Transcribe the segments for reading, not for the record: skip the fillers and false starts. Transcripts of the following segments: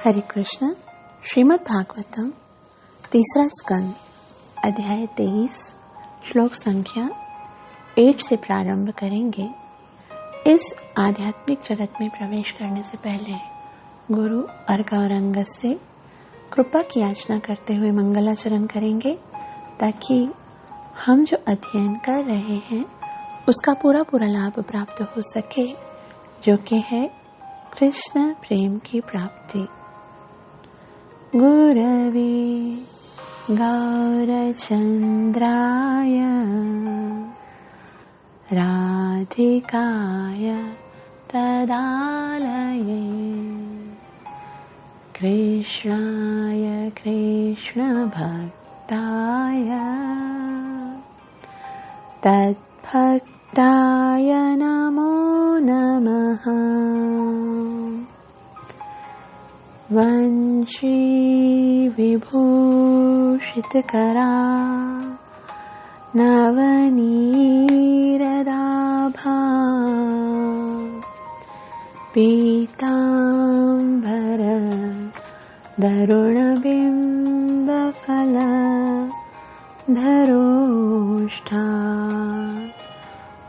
हरे कृष्ण। श्रीमद् भागवतम तीसरा स्कंद अध्याय 23 श्लोक संख्या 8 से प्रारंभ करेंगे। इस आध्यात्मिक जगत में प्रवेश करने से पहले गुरु और गौरंग से कृपा की याचना करते हुए मंगलाचरण करेंगे, ताकि हम जो अध्ययन कर रहे हैं उसका पूरा लाभ प्राप्त हो सके, जो कि है कृष्ण प्रेम की प्राप्ति। गुरवे गौरचन्द्राय राधिकाय तदालये कृष्णाय कृष्णभक्ताय तद्भक्ताय नमो नमः। वंशी विभूषितकरा नवनीरदाभा पीताम्बर दरुणबिम्बफल धरोष्ठा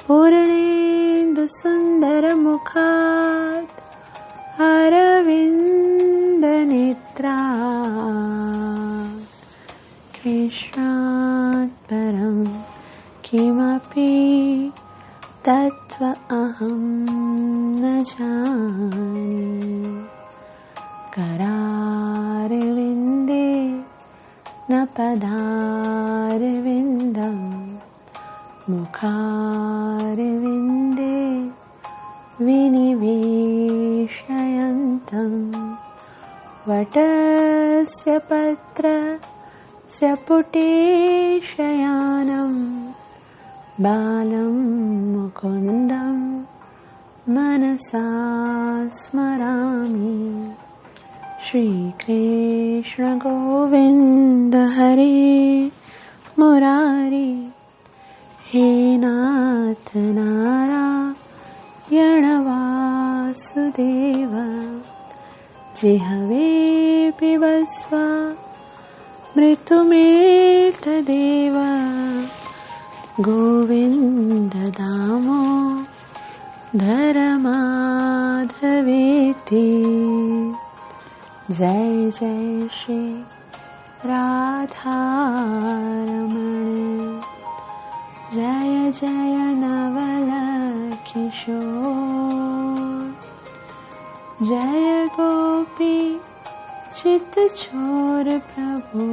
पूर्णेन्दुसुन्दरमुखात् अरविन्दनेत्रा कृष्णात् परं किमपि तत्त्व अहं न जाने। करारविन्दे न पदारविन्दं मुखारविन्दे विनिवेशयन्तं वटस्य पत्रस्य पुटेशयानं बालं मुकुन्दं मनसा स्मरामि। श्रीकृष्ण गोविन्द हरे मुरारी, हे नाथ नारायण वासुदेव, जिह्वे पिबस्व मृत्युमेतदेव। गोविन्द दामोदर माधवेति। जय जय श्री राधारमण, जय जय नवल किशोर, जय गोपी चित छोर प्रभु,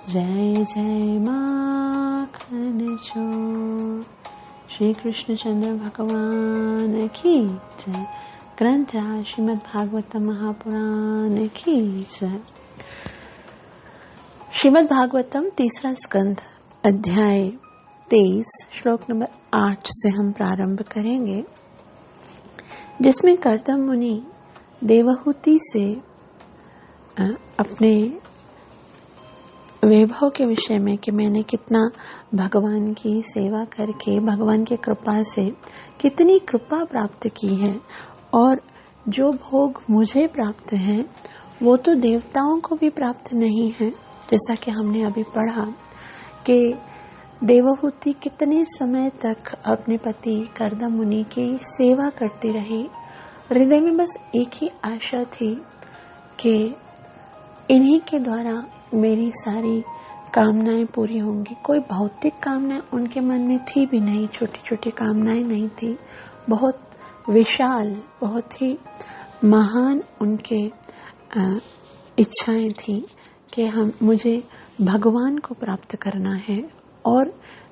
जय जय माखन चोर। श्री कृष्ण चंद्र भगवान की जय। ग्रंथ श्रीमद् भागवतम महापुराण की जय। श्रीमद् भागवतम तीसरा स्कंद अध्याय 23 श्लोक नंबर 8 से हम प्रारंभ करेंगे, जिसमें कर्दम मुनि देवहूति से अपने वैभव के विषय में कि मैंने कितना भगवान की सेवा करके भगवान की कृपा से कितनी कृपा प्राप्त की है, और जो भोग मुझे प्राप्त हैं वो तो देवताओं को भी प्राप्त नहीं है। जैसा कि हमने अभी पढ़ा कि देवहूति कितने समय तक अपने पति कर्दम मुनि की सेवा करती रही। हृदय में बस एक ही आशा थी कि इन्हीं के द्वारा मेरी सारी कामनाएं पूरी होंगी। कोई भौतिक कामनाएं उनके मन में थी भी नहीं, छोटी छोटी कामनाएं नहीं थी, बहुत विशाल, बहुत ही महान उनके इच्छाएं थी कि मुझे भगवान को प्राप्त करना है, और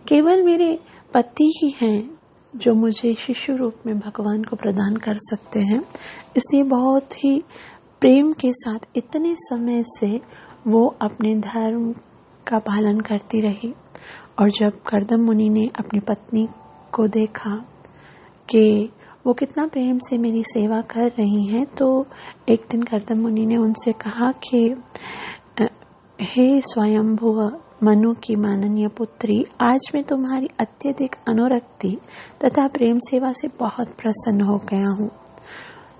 केवल मेरे पति ही हैं जो मुझे शिशु रूप में भगवान को प्रदान कर सकते हैं। इसलिए बहुत ही प्रेम के साथ इतने समय से वो अपने धर्म का पालन करती रही। और जब कर्दम मुनि ने अपनी पत्नी को देखा कि वो कितना प्रेम से मेरी सेवा कर रही हैं, तो एक दिन कर्दम मुनि ने उनसे कहा कि हे स्वयंभुव मनु की माननीय पुत्री, आज मैं तुम्हारी अत्यधिक अनुरक्ति तथा प्रेम सेवा से बहुत प्रसन्न हो गया हूँ।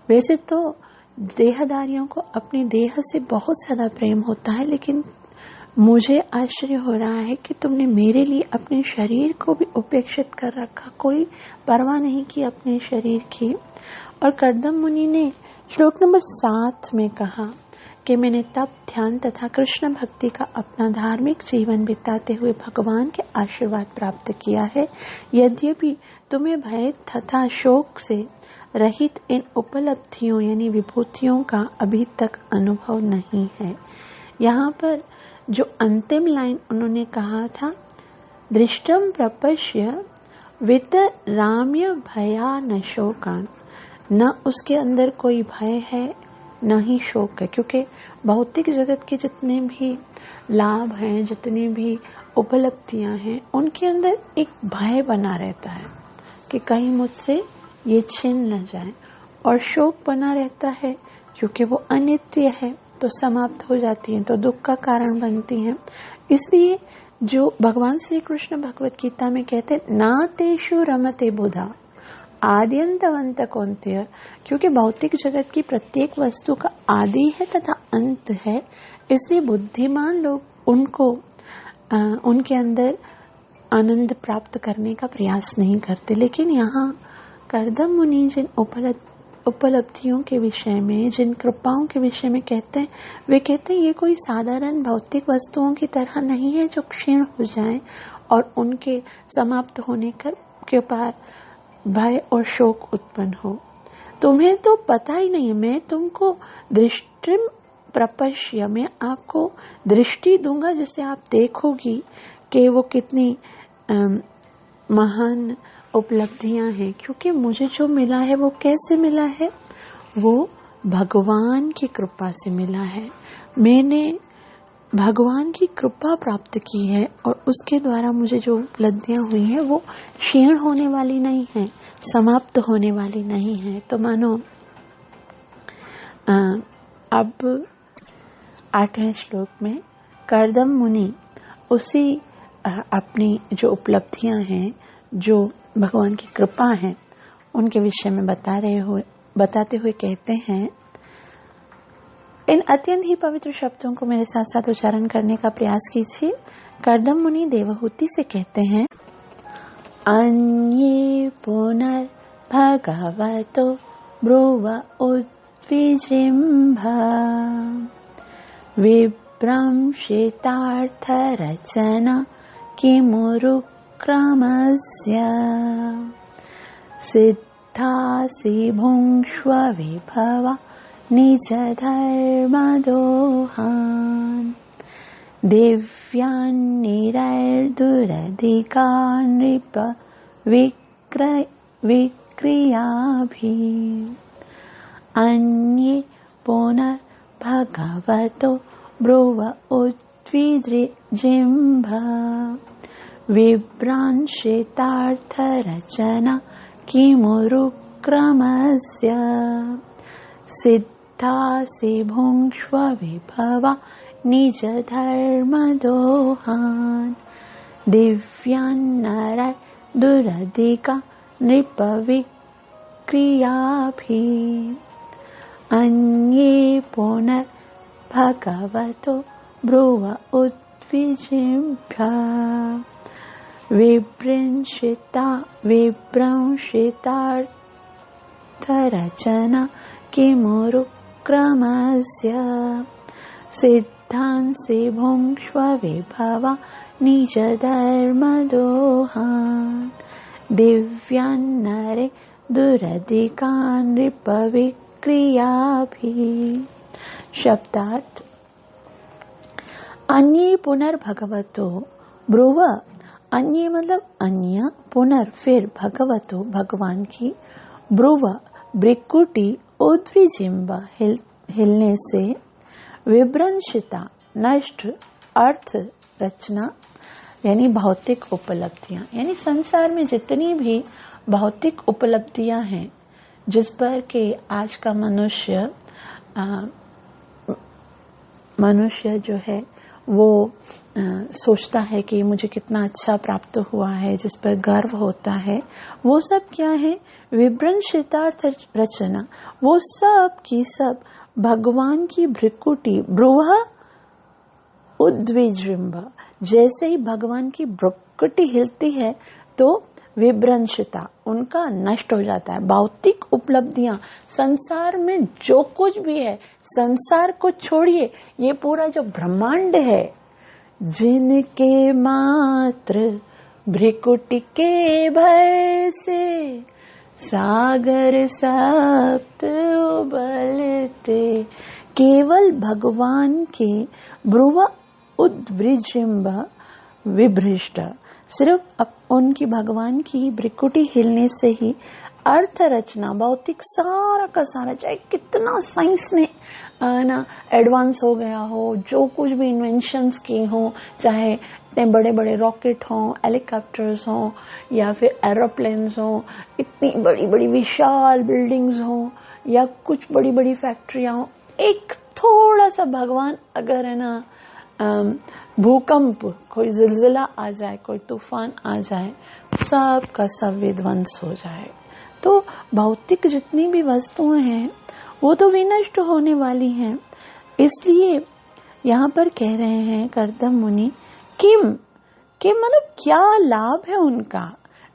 वैसे तो देहधारियों को अपनी देह से बहुत ज्यादा प्रेम होता है, लेकिन मुझे आश्चर्य हो रहा है कि तुमने मेरे लिए अपने शरीर को भी उपेक्षित कर रखा, कोई परवाह नहीं की अपने शरीर की। और कर्दम मुनि ने श्लोक नंबर 7 में कहा कि मैंने तप, ध्यान तथा कृष्ण भक्ति का अपना धार्मिक जीवन बिताते हुए भगवान के आशीर्वाद प्राप्त किया है। यद्यपि तुम्हें भय तथा शोक से रहित इन उपलब्धियों यानी विभूतियों का अभी तक अनुभव नहीं है। यहाँ पर जो अंतिम लाइन उन्होंने कहा था, दृष्टम प्रपश्य वितराम्य भया न शोकान, न उसके अंदर कोई भय है न ही शोक है, क्योंकि भौतिक जगत के जितने भी लाभ हैं, जितनी भी उपलब्धियां हैं, उनके अंदर एक भय बना रहता है कि कहीं मुझसे ये छीन न जाए, और शोक बना रहता है क्योंकि वो अनित्य है, तो समाप्त हो जाती हैं, तो दुख का कारण बनती हैं। इसलिए जो भगवान श्री कृष्ण भगवत गीता में कहते हैं, ना तेषु रमते बुधा आद्यंतवंत कौन्तेय, क्योंकि भौतिक जगत की प्रत्येक वस्तु का आदि है तथा अंत है, इसलिए बुद्धिमान लोग उनके अंदर आनंद प्राप्त करने का प्रयास नहीं करते। लेकिन यहाँ कर्दम मुनि जिन उपलब्धियों के विषय में, जिन कृपाओं के विषय में कहते हैं, वे कहते हैं ये कोई साधारण भौतिक वस्तुओं की तरह नहीं है जो क्षीण हो जाएं और उनके समाप्त होने के पार भय और शोक उत्पन्न हो। तुम्हें तो पता ही नहीं है, मैं तुमको दृष्टिम प्रपश्य, मैं आपको दृष्टि दूंगा जिससे आप देखोगी कि वो कितनी महान उपलब्धियां हैं। क्योंकि मुझे जो मिला है वो कैसे मिला है, वो भगवान की कृपा से मिला है। मैंने भगवान की कृपा प्राप्त की है और उसके द्वारा मुझे जो उपलब्धियां हुई हैं वो क्षीण होने वाली नहीं है, समाप्त होने वाली नहीं है। तो मानो अब 8वें श्लोक में कर्दम मुनि उसी अपनी जो उपलब्धियां हैं, जो भगवान की कृपा है, उनके विषय में बताते हुए कहते हैं, इन अत्यंत ही पवित्र शब्दों को मेरे साथ साथ उच्चारण करने का प्रयास कीजिए। कर्दम मुनि देवहूति से कहते हैं, अन्ये पुनर्भगवतो ब्रुव उद्विजृम्भ विभ्रंशितार्थरचना किमुरुक्रमस्य सिद्धासि भुङ्क्ष्व विभवा निज धर्मदोहान् दिव्यान्निरैर्दुरधिकान् नृप विक्रियाभिः अन्ये पुनः भगवतो ब्रुव उद्विजृम्भ विभ्रांशितार्थरचना किमुरुक्रमस्य सिद्धासि भुङ्क्ष्व विभवा निज धर्मदोहान् दिव्यान्नरै दुरधिका नृप विक्रियाभिः अन्ये पुनः भगवतो ब्रुव उद्विजृम्भ विभ्रंशितार्थरचना किमुरुक्रमस्य सिद्धांसि भुङ्क्ष्व विभवा निज धर्मदोहान् दिव्यान्नरे दुरधिकान् नृप विक्रियाभिः। शब्दार्थ, अन्ये पुनर्भगवतो ब्रुव, अन्य मतलब अन्य, पुनर् फिर, भगवतो भगवान की, ब्रुव ब्रिकुटी, उद्विजिम्ब हिलने से, विभ्रंशिता नष्ट, अर्थ रचना यानी भौतिक उपलब्धियां, यानी संसार में जितनी भी भौतिक उपलब्धियां हैं जिस पर के आज का मनुष्य जो है वो सोचता है कि मुझे कितना अच्छा प्राप्त हुआ है, जिस पर गर्व होता है, वो सब क्या है? विभ्रंशितार्थ रचना। वो सब की सब भगवान की भ्रिकुटी, ब्रुव उद्विजृंभ, जैसे ही भगवान की भ्रिकुटी हिलती है तो विभ्रंशिता उनका नष्ट हो जाता है। भौतिक उपलब्धियां, संसार में जो कुछ भी है, संसार को छोड़िए, ये पूरा जो ब्रह्मांड है, जिनके मात्र भ्रिकुटी के भय से सागर सप्त उबलते, केवल भगवान के ब्रुव उद्विजृंभ विभ्रष्ट, सिर्फ उनकी भगवान की भ्रिकुटी हिलने से ही अर्थ रचना, भौतिक सारा का सारा, चाहे कितना साइंस ने ना एडवांस हो गया हो, जो कुछ भी इन्वेंशंस की हो, चाहे इतने बड़े बड़े रॉकेट हों, हेलीकॉप्टर्स हों, या फिर एरोप्लेन्स हों, इतनी बड़ी बड़ी विशाल बिल्डिंग्स हों, या कुछ बड़ी बड़ी फैक्ट्रियां हों, एक थोड़ा सा भगवान अगर है ना भूकंप, कोई जिलजिला आ जाए, कोई तूफान आ जाए, सब का सब विध्वंस हो जाए। तो भौतिक जितनी भी वस्तुएं हैं वो तो विनष्ट होने वाली हैं। इसलिए यहाँ पर कह रहे हैं कर्दम मुनि, किम किम मतलब क्या लाभ है उनका?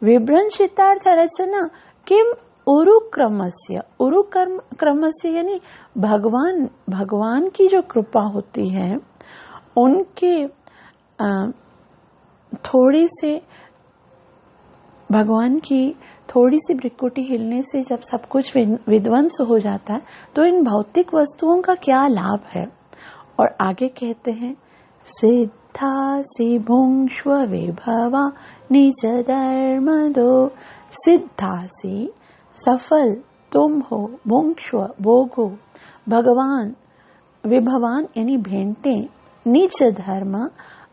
विभ्रंशितार्थ रचना किम उरुक्रमस्य, उरुक्रमस्य यानी भगवान की जो कृपा होती है, उनके थोड़ी से भगवान की थोड़ी सी भ्रिकुटी हिलने से जब सब कुछ विध्वंस हो जाता है, तो इन भौतिक वस्तुओं का क्या लाभ है? और आगे कहते हैं, सिद्धासि भुंक्ष्व विभवा निज धर्म दो, सिद्धासि सफल तुम हो, भुंक्ष्व भोगो, भगवान विभवान यानी भेंटे, निज धर्म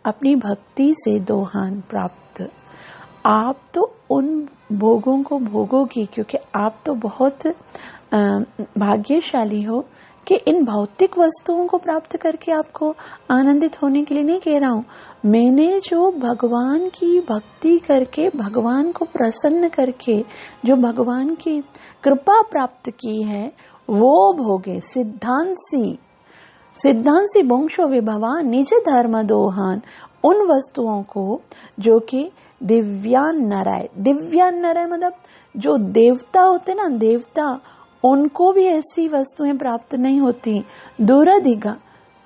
अपनी भक्ति से दोहान प्राप्त। आप तो उन भोगों को भोगोगी, क्योंकि आप तो बहुत भाग्यशाली हो कि इन भौतिक वस्तुओं को प्राप्त करके आपको आनंदित होने के लिए नहीं कह रहा हूँ। मैंने जो भगवान की भक्ति करके, भगवान को प्रसन्न करके जो भगवान की कृपा प्राप्त की है, वो भोगे। सिद्धांसी वंशो विभवा निज धर्म दोहान, उन वस्तुओं को जो कि दिव्यान नराय मतलब जो देवता होते ना, देवता, उनको भी ऐसी वस्तुएं प्राप्त नहीं होती।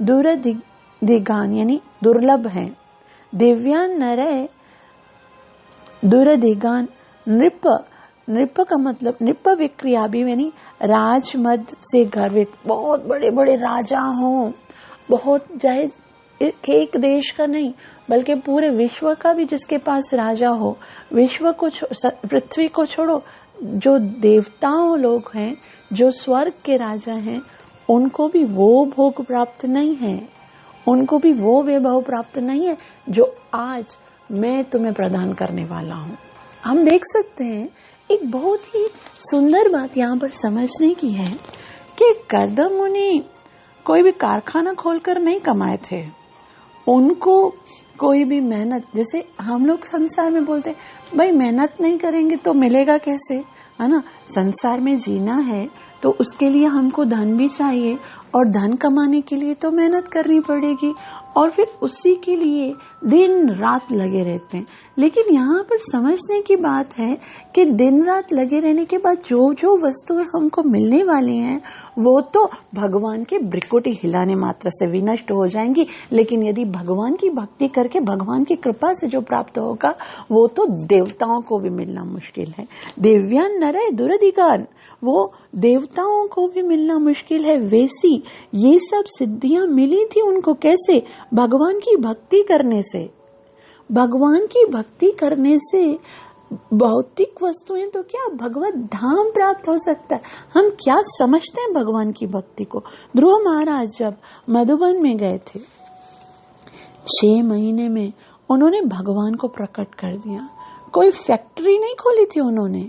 दुरधिगान यानी दुर्लभ हैं। दिव्यान नरय दुरधिगान, नृप का मतलब नृप विक्रिया भी यानी राजमद से गर्वित, बहुत बड़े बड़े राजा हों, बहुत चाहे एक देश का नहीं बल्कि पूरे विश्व का भी जिसके पास राजा हो, विश्व को पृथ्वी को छोड़ो, जो देवताओं लोग हैं, जो स्वर्ग के राजा हैं, उनको भी वो भोग प्राप्त नहीं है, उनको भी वो वैभव प्राप्त नहीं है जो आज मैं तुम्हें प्रदान करने वाला हूँ। हम देख सकते हैं एक बहुत ही सुंदर बात यहाँ पर समझने की है कि कर्दम मुनि कोई भी कारखाना खोलकर नहीं कमाए थे। उनको कोई भी मेहनत, जैसे हम लोग संसार में बोलते हैं भाई मेहनत नहीं करेंगे तो मिलेगा कैसे, है ना। संसार में जीना है तो उसके लिए हमको धन भी चाहिए, और धन कमाने के लिए तो मेहनत करनी पड़ेगी, और फिर उसी के लिए दिन रात लगे रहते हैं। लेकिन यहाँ पर समझने की बात है कि दिन रात लगे रहने के बाद जो जो वस्तुएं हमको मिलने वाली हैं वो तो भगवान के भ्रिकुटी हिलाने मात्र से विनष्ट हो जाएंगी। लेकिन यदि भगवान की भक्ति करके भगवान की कृपा से जो प्राप्त होगा वो तो देवताओं को भी मिलना मुश्किल है। दिव्यान नरय दुरधिगान, वो देवताओं को भी मिलना मुश्किल है। वैसी ये सब सिद्धियां मिली थी उनको कैसे? भगवान की भक्ति करने से। भगवान की भक्ति करने से भौतिक वस्तुएं तो क्या, भगवत धाम प्राप्त हो सकता है। हम क्या समझते हैं भगवान की भक्ति को? ध्रुव महाराज जब मधुबन में गए थे, 6 महीने में उन्होंने भगवान को प्रकट कर दिया। कोई फैक्ट्री नहीं खोली थी उन्होंने,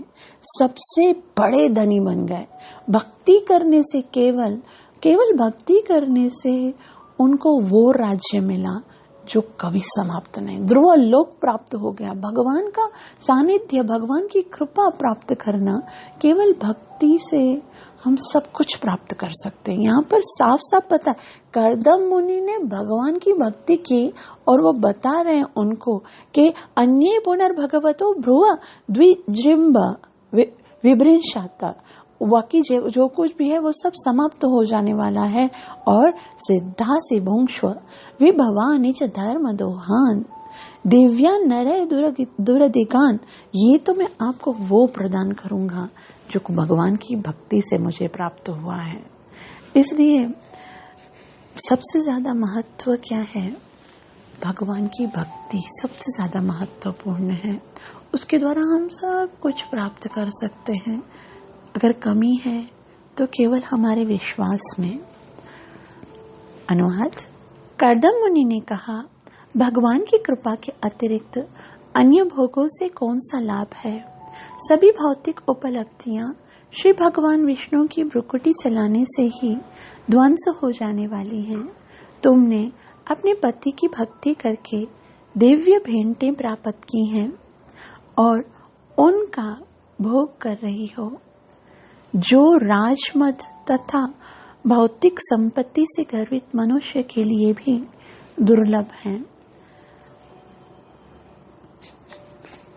सबसे बड़े धनी बन गए। भक्ति करने से, केवल भक्ति करने से उनको वो राज्य मिला जो कभी समाप्त नहीं। ध्रुव लोक प्राप्त हो गया। भगवान का सानिध्य, भगवान की कृपा प्राप्त करना, केवल भक्ति से हम सब कुछ प्राप्त कर सकते हैं। यहाँ पर साफ साफ पता है, कर्दम मुनि ने भगवान की भक्ति की और वो बता रहे हैं उनको कि अन्ये पुनर्भगवतो भ्रुव द्विजृंभ विभ्रंशाता, बाकी जो कुछ भी है वो सब समाप्त हो जाने वाला है। और सिद्धासि भुंक्ष्व विभवानि च धर्म दोहान दिव्या नरय दुरदिगान, ये तो मैं आपको वो प्रदान करूंगा जो भगवान की भक्ति से मुझे प्राप्त हुआ है। इसलिए सबसे ज्यादा महत्व क्या है? भगवान की भक्ति सबसे ज्यादा महत्वपूर्ण है। उसके द्वारा हम सब कुछ प्राप्त कर सकते हैं। अगर कमी है तो केवल हमारे विश्वास में। अनुवाद: कर्दम मुनि ने कहा, भगवान की कृपा के अतिरिक्त अन्य भोगों से कौन सा लाभ है? सभी भौतिक उपलब्धियां श्री भगवान विष्णु की भ्रुकुटी चलाने से ही ध्वंस हो जाने वाली हैं। तुमने अपने पति की भक्ति करके दिव्य भेंटें प्राप्त की हैं और उनका भोग कर रही हो, जो राजमद तथा भौतिक संपत्ति से गर्वित मनुष्य के लिए भी दुर्लभ हैं।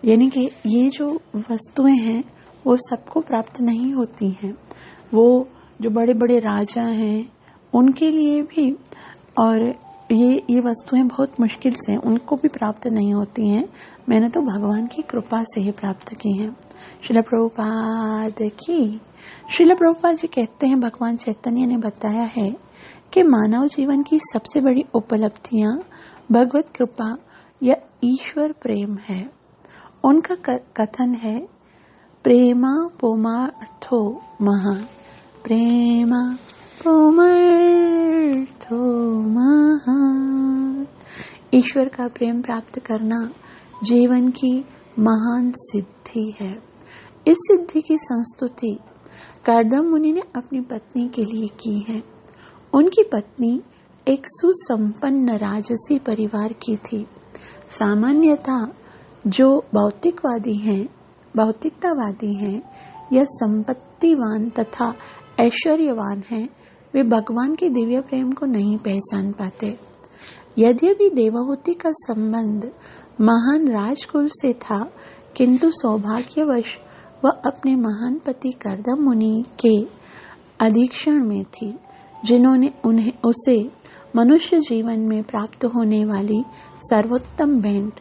यानी कि ये जो वस्तुएं हैं वो सबको प्राप्त नहीं होती हैं। वो जो बड़े बड़े राजा हैं उनके लिए भी, और ये वस्तुएं बहुत मुश्किल से उनको भी प्राप्त नहीं होती हैं। मैंने तो भगवान की कृपा से ही प्राप्त की हैं। श्रील प्रभुपाद जी कहते हैं, भगवान चैतन्य ने बताया है कि मानव जीवन की सबसे बड़ी उपलब्धियां भगवत कृपा या ईश्वर प्रेम है। उनका कथन है, प्रेमा पुमार्थो महान, प्रेमा पुमार्थो महान। ईश्वर का प्रेम प्राप्त करना जीवन की महान सिद्धि है। इस सिद्धि की संस्तुति कर्दम मुनि ने अपनी पत्नी के लिए की है। उनकी पत्नी एक सुसंपन्न राजसी परिवार की थी। सामान्यतः जो भौतिकतावादी हैं या संपत्तिवान तथा ऐश्वर्यवान हैं, वे भगवान के दिव्य प्रेम को नहीं पहचान पाते। यद्यपि देवहूति का संबंध महान राजकुल से था, किंतु सौभाग्यवश वह अपने महान पति कर्दम मुनि के अधीक्षण में थी, जिन्होंने उसे मनुष्य जीवन में प्राप्त होने वाली सर्वोत्तम भेंट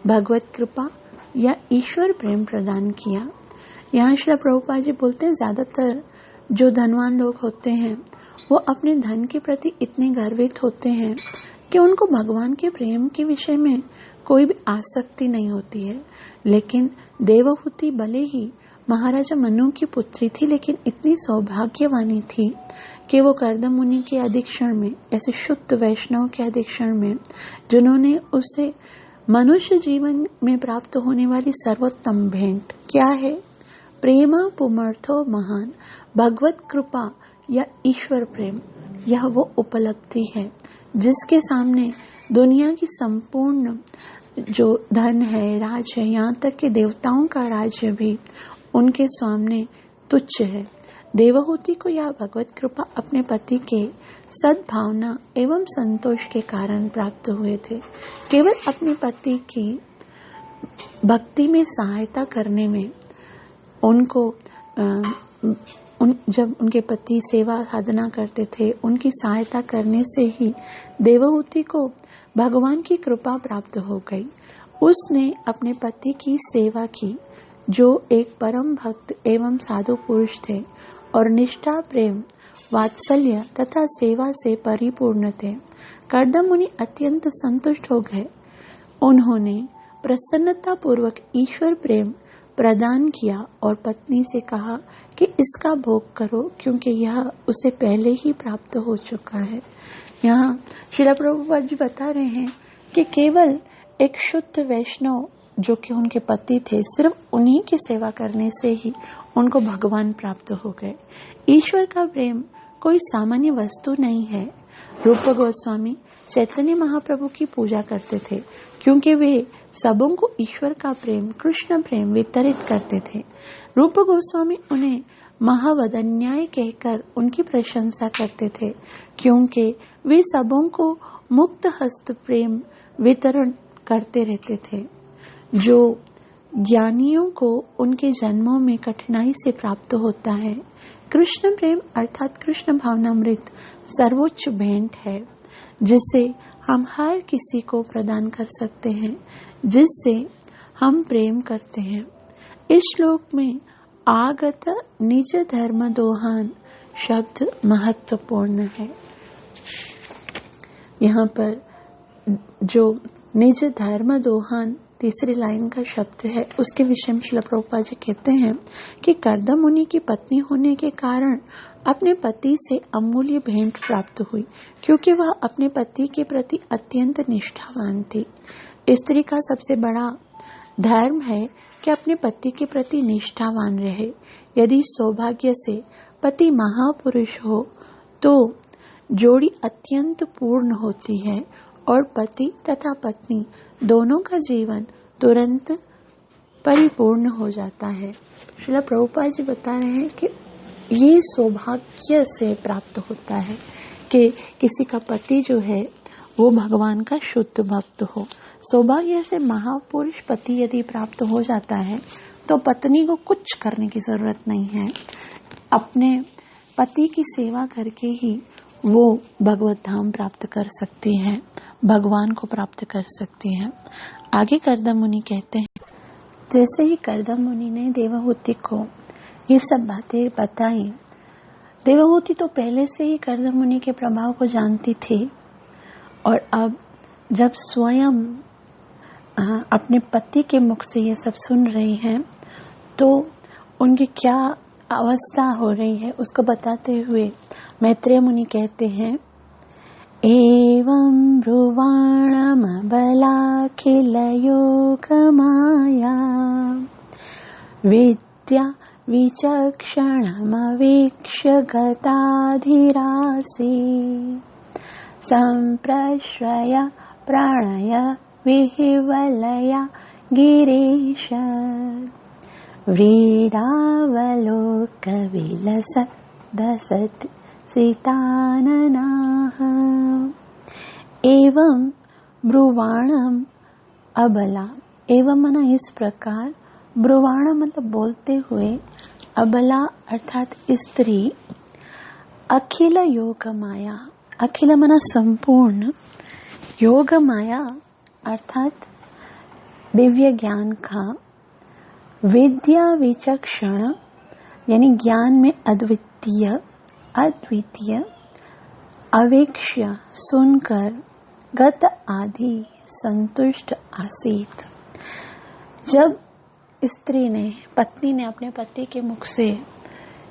भगवत कृपा या ईश्वर प्रेम प्रदान किया। यहाँ श्री प्रभुपाद जी बोलते हैं, ज्यादातर जो धनवान लोग होते हैं वो अपने धन के प्रति इतने गर्वित होते हैं कि उनको भगवान के प्रेम के विषय में कोई भी आसक्ति नहीं होती है। लेकिन देवहूति भले ही महाराजा मनु की पुत्री थी, लेकिन इतनी सौभाग्यवानी थी कि वो कर्दम मुनि के अधीक्षण में, ऐसे शुद्ध वैष्णव के अधीक्षण में, जिन्होंने उसे मनुष्य जीवन में प्राप्त होने वाली सर्वोत्तम भेंट क्या है, प्रेमा पुमर्थो महान, भगवत कृपा या ईश्वर प्रेम, यह वो उपलब्धि है जिसके सामने दुनिया की संपूर्ण जो धन है, राज है, यहाँ तक कि देवताओं का राज्य भी उनके सामने तुच्छ है। देवहूति को यह भगवत कृपा अपने पति के सद्भावना एवं संतोष के कारण प्राप्त हुए थे। केवल अपने पति की भक्ति में सहायता करने में उनको जब उनके पति सेवा साधना करते थे, उनकी सहायता करने से ही देवहूति को भगवान की कृपा प्राप्त हो गई। उसने अपने पति की सेवा की, जो एक परम भक्त एवं साधु पुरुष थे और निष्ठा, प्रेम, वात्सल्य तथा सेवा से परिपूर्ण थे। कर्दम मुनि अत्यंत संतुष्ट हो गए। उन्होंने प्रसन्नता पूर्वक ईश्वर प्रेम प्रदान किया और पत्नी से कहा कि इसका भोग करो, क्योंकि यह उसे पहले ही प्राप्त हो चुका है। यहाँ श्रील प्रभुपाद जी बता रहे हैं कि केवल एक शुद्ध वैष्णव जो कि उनके पति थे, सिर्फ उन्हीं की सेवा करने से ही उनको भगवान प्राप्त हो गए। ईश्वर का प्रेम कोई सामान्य वस्तु नहीं है। रूप गोस्वामी चैतन्य महाप्रभु की पूजा करते थे क्योंकि वे सबों को ईश्वर का प्रेम, कृष्ण प्रेम वितरित करते थे। रूप गोस्वामी उन्हें महावदन्याय कहकर उनकी प्रशंसा करते थे क्योंकि वे सबों को मुक्त हस्त प्रेम वितरण करते रहते थे जो ज्ञानियों को उनके जन्मों में कठिनाई से प्राप्त होता है। कृष्ण प्रेम अर्थात कृष्ण भावनामृत सर्वोच्च भेंट है जिसे हम हर किसी को प्रदान कर सकते हैं जिससे हम प्रेम करते हैं। इस श्लोक में आगत निज धर्म दोहान शब्द महत्वपूर्ण है। यहाँ पर जो निज धर्म दोहान तीसरी लाइन का शब्द है उसके विषय में श्रील प्रभुपाद जी कहते हैं कि कर्दम मुनि की पत्नी होने के कारण अपने पति से अमूल्य भेंट प्राप्त हुई क्योंकि वह अपने पति के प्रति अत्यंत निष्ठावान थी। स्त्री का सबसे बड़ा धर्म है कि अपने पति के प्रति निष्ठावान रहे। यदि सौभाग्य से पति महापुरुष हो तो जोड़ी अत्यंत पूर्ण होती है और पति तथा पत्नी दोनों का जीवन तुरंत परिपूर्ण हो जाता है। श्रील प्रभुपाद जी बता रहे हैं कि ये सौभाग्य से प्राप्त होता है कि किसी का पति जो है वो भगवान का शुद्ध भक्त हो। सौभाग्य से महापुरुष पति यदि प्राप्त हो जाता है तो पत्नी को कुछ करने की जरूरत नहीं है। अपने पति की सेवा करके ही वो भगवत धाम प्राप्त कर सकती है, भगवान को प्राप्त कर सकती है। आगे कर्दम मुनि कहते हैं, जैसे ही कर्दम मुनि ने देवहूति को ये सब बातें बताई, देवहूति तो पहले से ही कर्दम मुनि के प्रभाव को जानती थी और अब जब स्वयं अपने पति के मुख से ये सब सुन रही हैं तो उनकी क्या अवस्था हो रही है उसको बताते हुए मैत्रेय मुनि कहते हैं, एवं ब्रुवाणमबलाखिल योगमाया विद्या विचक्षणमवीक्ष्य गताधिरासी सम्प्रश्रय प्राणय विह्वलया गिरीश व्रीडावलोकविलसदसति सीताननाः। एवं ब्रुवाणम अबला, एवं मना इस प्रकार, ब्रुवाण मतलब बोलते हुए, अबला अर्थात स्त्री, अखिल योग माया, अखिल मना संपूर्ण, योग माया अर्थात दिव्य ज्ञान का, विद्या विचक्षण यानी ज्ञान में अद्वितीय, अवेक्ष्य सुनकर, गत आदि संतुष्ट आसीत। जब स्त्री ने, पत्नी ने अपने पति के मुख से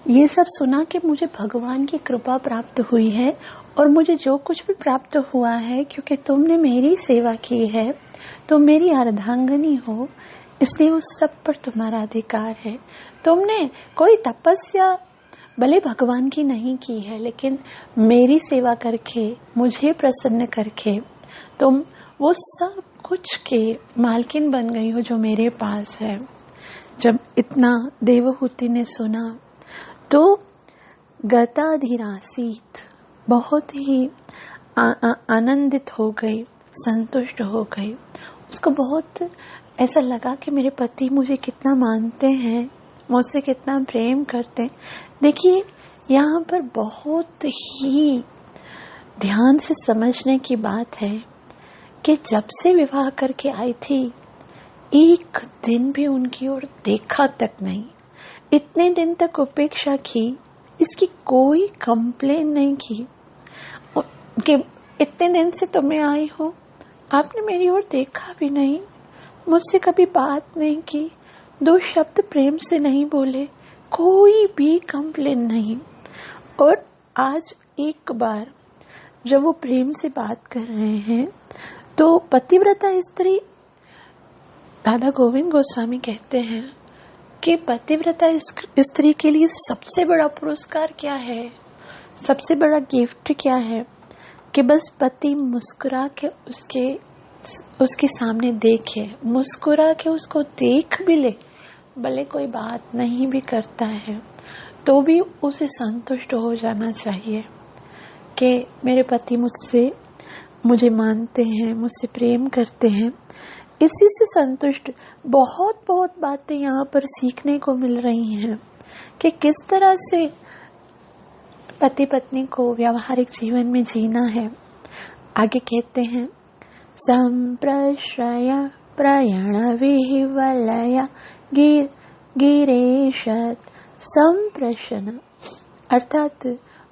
ये सब सुना कि मुझे भगवान की कृपा प्राप्त हुई है और मुझे जो कुछ भी प्राप्त हुआ है क्योंकि तुमने मेरी सेवा की है, तुम मेरी अर्धांगिनी हो, इसलिए उस सब पर तुम्हारा अधिकार है। तुमने कोई तपस्या भले भगवान की नहीं की है लेकिन मेरी सेवा करके, मुझे प्रसन्न करके तुम वो सब कुछ के मालकिन बन गई हो जो मेरे पास है। जब इतना देवहूति ने सुना तो गताधिरासीत, बहुत ही आनंदित हो गई, संतुष्ट हो गई। उसको बहुत ऐसा लगा कि मेरे पति मुझे कितना मानते हैं, मुझसे कितना प्रेम करते हैं। देखिए यहाँ पर बहुत ही ध्यान से समझने की बात है कि जब से विवाह करके आई थी एक दिन भी उनकी ओर देखा तक नहीं, इतने दिन तक उपेक्षा की, इसकी कोई कंप्लेन नहीं की कि इतने दिन से तुम्हें आई हो, आपने मेरी ओर देखा भी नहीं, मुझसे कभी बात नहीं की, दो शब्द प्रेम से नहीं बोले, कोई भी कंप्लेन नहीं। और आज एक बार जब वो प्रेम से बात कर रहे हैं तो पतिव्रता स्त्री, राधा गोविंद गोस्वामी कहते हैं कि पतिव्रता स्त्री के लिए सबसे बड़ा पुरस्कार क्या है, सबसे बड़ा गिफ्ट क्या है, कि बस पति मुस्कुरा के उसके सामने देखे, मुस्कुरा के उसको देख भी ले, भले कोई बात नहीं भी करता है तो भी उसे संतुष्ट हो जाना चाहिए कि मेरे पति मुझे मानते हैं, मुझसे प्रेम करते हैं। इसी से संतुष्ट बहुत बहुत बातें यहाँ पर सीखने को मिल रही हैं कि किस तरह से पति पत्नी को व्यावहारिक जीवन में जीना है। आगे कहते हैं, संप्रश्रय प्रयाण विहिवलय गिरेशत संप्रशन, अर्थात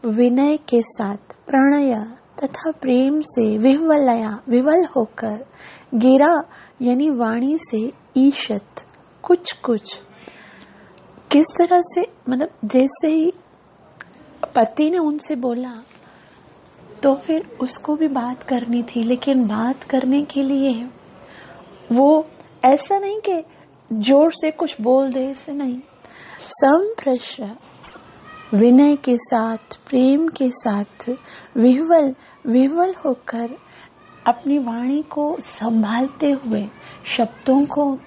विनय के साथ प्रणय तथा प्रेम से विवल होकर, गिरा यानी वाणी से, ईशत कुछ कुछ, किस तरह से, मतलब जैसे ही पति ने उनसे बोला तो फिर उसको भी बात करनी थी, लेकिन बात करने के लिए वो ऐसा नहीं कि जोर से कुछ बोल दे, ऐसे नहीं, संप्रश्र विनय के साथ प्रेम के साथ विह्वल होकर अपनी वाणी को संभालते हुए, शब्दों को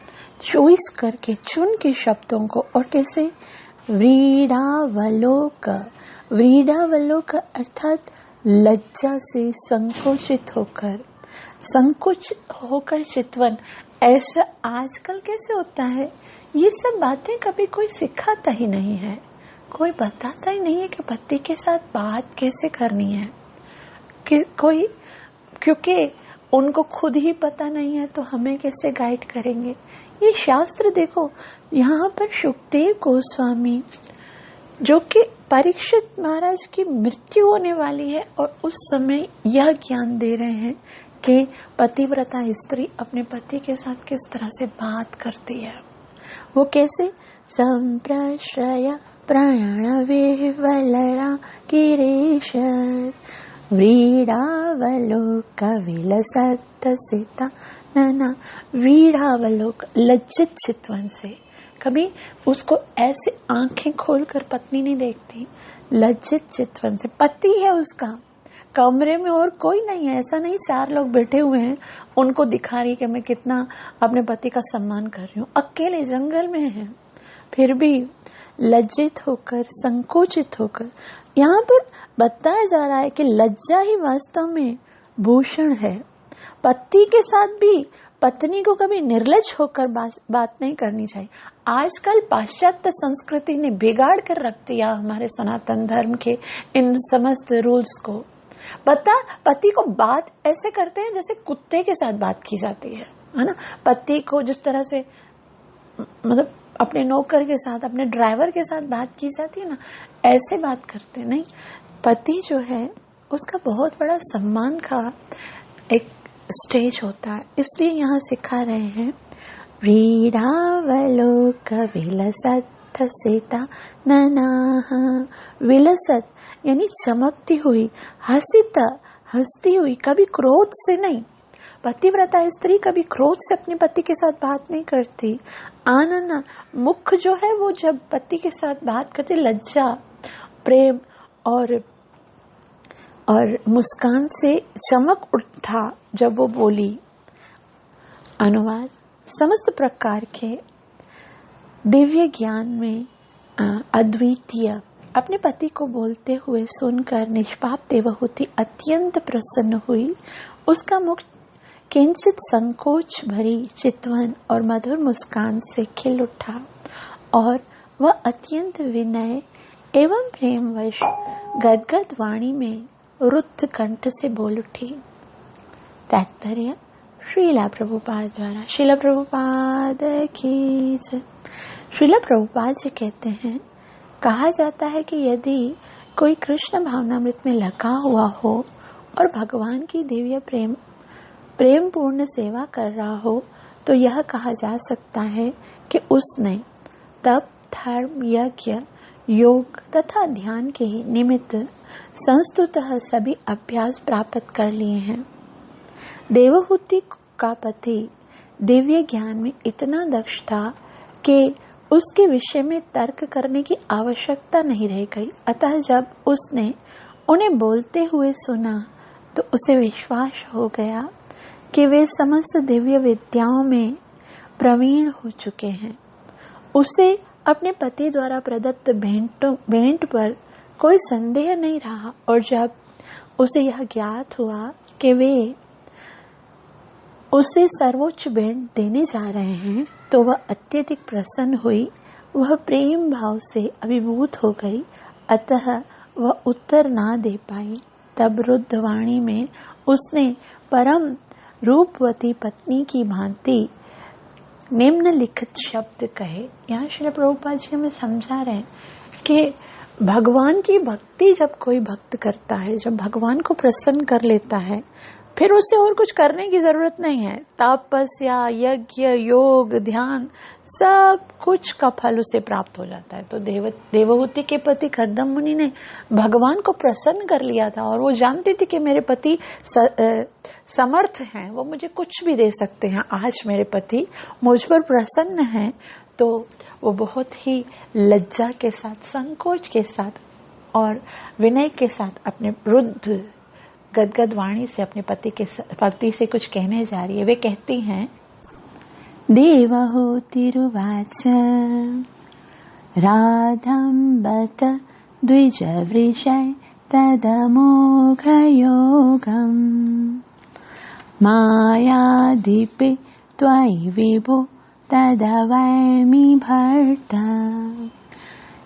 चॉइस करके, चुन के शब्दों को, और कैसे, व्रीडावलोक अर्थात लज्जा से संकोच होकर चितवन। ऐसा आजकल कैसे होता है, ये सब बातें कभी कोई सिखाता ही नहीं है, कोई बताता ही नहीं है कि पति के साथ बात कैसे करनी है, कि कोई, क्योंकि उनको खुद ही पता नहीं है तो हमें कैसे गाइड करेंगे। ये शास्त्र देखो, यहाँ पर शुकदेव गोस्वामी जो कि परीक्षित महाराज की मृत्यु होने वाली है और उस समय यह ज्ञान दे रहे हैं कि पतिव्रता स्त्री अपने पति के साथ किस तरह से बात करती है। वो कैसे, संप्रश्रय प्राण विह्वलरा गिरीश व्रीडावलोक विलसत सीता नना। व्रीडावलोक लज्जित चितवन से, कभी उसको ऐसे आंखें खोलकर पत्नी नहीं देखती, लज्जित चितवन से। पति है उसका, कमरे में और कोई नहीं है, ऐसा नहीं 4 लोग बैठे हुए हैं उनको दिखा रही कि मैं कितना अपने पति का सम्मान कर रही हूँ, अकेले जंगल में है, फिर भी लज्जित होकर, संकोचित होकर। यहाँ पर बताया जा रहा है कि लज्जा ही वास्तव में भूषण है। पति के साथ भी पत्नी को कभी निर्लज होकर बात नहीं करनी चाहिए। आजकल पाश्चात्य संस्कृति ने बिगाड़ कर रख दिया हमारे सनातन धर्म के इन समस्त रूल्स को। पति को बात ऐसे करते हैं जैसे कुत्ते के साथ बात की जाती है ना। पति को जिस तरह से, मतलब अपने नौकर के साथ, अपने ड्राइवर के साथ बात की जाती है ना, ऐसे बात करते नहीं। पति जो है उसका बहुत बड़ा सम्मान का एक स्टेज होता है, इसलिए यहाँ सिखा रहे हैं, व्रीडावलोक विलसत सीता ननाहा। विलसत यानी चमकती हुई, हंसती हुई, कभी क्रोध से नहीं। पतिव्रता स्त्री कभी क्रोध से अपने पति के साथ बात नहीं करती। आनंद, मुख जो है वो जब पति के साथ बात करती, लज्जा, प्रेम और मुस्कान से चमक उठा जब वो बोली। अनुवाद, समस्त प्रकार के दिव्य ज्ञान में अद्वितीय अपने पति को बोलते हुए सुनकर निष्पाप देवहूति अत्यंत प्रसन्न हुई। उसका मुख किंचित संकोच भरी चितवन और मधुर मुस्कान से खिल उठा और वह अत्यंत विनय एवं प्रेमवश गदगद वाणी में रुद्ध कंठ से बोल उठी। तात्पर्य, श्रीला प्रभुपाद द्वारा। श्रीला प्रभुपाद की जय। श्रीला प्रभुपाद जी कहते हैं, कहा जाता है कि यदि कोई कृष्ण भावनामृत में लगा हुआ हो और भगवान की दिव्य प्रेम पूर्ण सेवा कर रहा हो तो यह कहा जा सकता है कि उसने तप, धर्म, यज्ञ, योग तथा ध्यान के निमित्त संस्तुतः सभी अभ्यास प्राप्त कर लिए हैं। देवहूति का पति दिव्य ज्ञान में इतना दक्ष था कि उसके विषय में तर्क करने की आवश्यकता नहीं रह गई। अतः जब उसने उन्हें बोलते हुए सुना तो उसे विश्वास हो गया कि वे समस्त दिव्य विद्याओं में प्रवीण हो चुके हैं। उसे अपने पति द्वारा प्रदत्त भेंट पर कोई संदेह नहीं रहा, और जब उसे यह ज्ञात हुआ कि वे उसे सर्वोच्च भेंट देने जा रहे हैं, तो वह अत्यधिक प्रसन्न हुई। वह प्रेम भाव से अभिभूत हो गई, अतः वह उत्तर ना दे पाई। तब रुद्धवाणी में उसने परम रूपवती पत्नी की भांति निम्नलिखित शब्द कहे। यहाँ श्री प्रभुपाद जी हमें समझा रहे हैं कि भगवान की भक्ति जब कोई भक्त करता है, जब भगवान को प्रसन्न कर लेता है, फिर उसे और कुछ करने की जरूरत नहीं है। तपस्या, यज्ञ, योग, ध्यान, सब कुछ का फल उसे प्राप्त हो जाता है। तो देवहूति के पति कर्दम मुनि ने भगवान को प्रसन्न कर लिया था, और वो जानती थी कि मेरे पति समर्थ हैं, वो मुझे कुछ भी दे सकते हैं। आज मेरे पति मुझ पर प्रसन्न हैं, तो वो बहुत ही लज्जा के साथ, संकोच के साथ और विनय के साथ अपने रुद्ध गदगद वाणी से अपने पति से कुछ कहने जा रही है। वे कहती हैं, देवहूतिरुवाच राधं बत द्विजवृषै तदमोघयोगम् मायादीपे त्वयि विभो तदवैमि भर्ता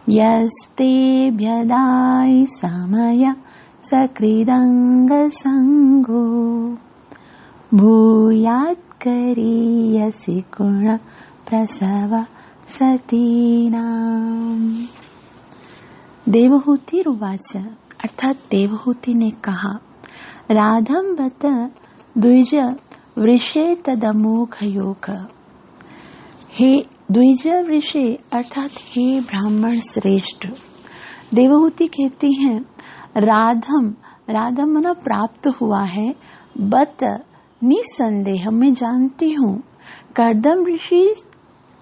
यस्ते व्यदायि समय सकृदंगसंगो भूयात्करीयसि गुण प्रसव सतीनाम। देवहूतिरुवाच, अर्थात देवहूति ने कहा, राधं बत द्विज वृषे तदमोघ योग। हे द्विज वृषे अर्थात हे ब्राह्मण श्रेष्ठ। देवहूति कहती हैं, राधम मना प्राप्त हुआ है, बत निसंदेह मैं जानती हूँ, कर्दम ऋषि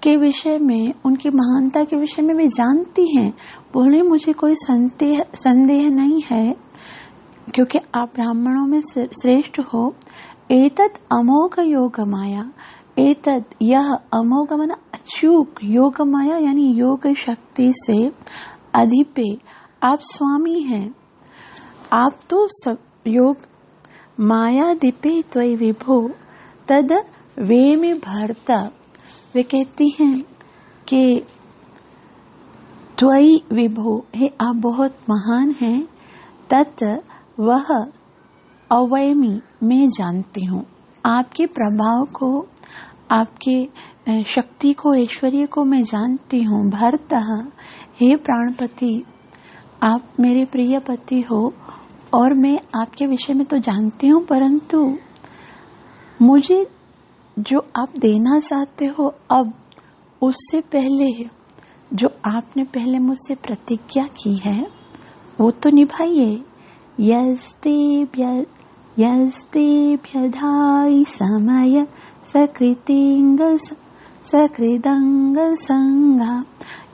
के विषय में, उनकी महानता के विषय में मैं जानती हैं। बोले मुझे कोई संदेह नहीं है, क्योंकि आप ब्राह्मणों में श्रेष्ठ हो। एतत् अमोघ योग माया, एतत् यह अमोघ मना अचूक, योग माया यानी योग शक्ति से अधिपे आप स्वामी हैं। आप तो सब योग माया दीपे त्वयि विभो तद वे में भरता। वे कहती हैं कि त्वयि विभो, हे आप बहुत महान हैं, तत् वह अवैमी मैं जानती हूँ। आपके प्रभाव को, आपके शक्ति को, ऐश्वर्य को मैं जानती हूँ। भरता, हे प्राणपति, आप मेरे प्रिय पति हो, और मैं आपके विषय में तो जानती हूँ, परंतु मुझे जो आप देना चाहते हो, अब उससे पहले जो आपने पहले मुझसे प्रतिज्ञा की है वो तो निभाइए। यस्ते व्यधाई समय सकृदंग संगा।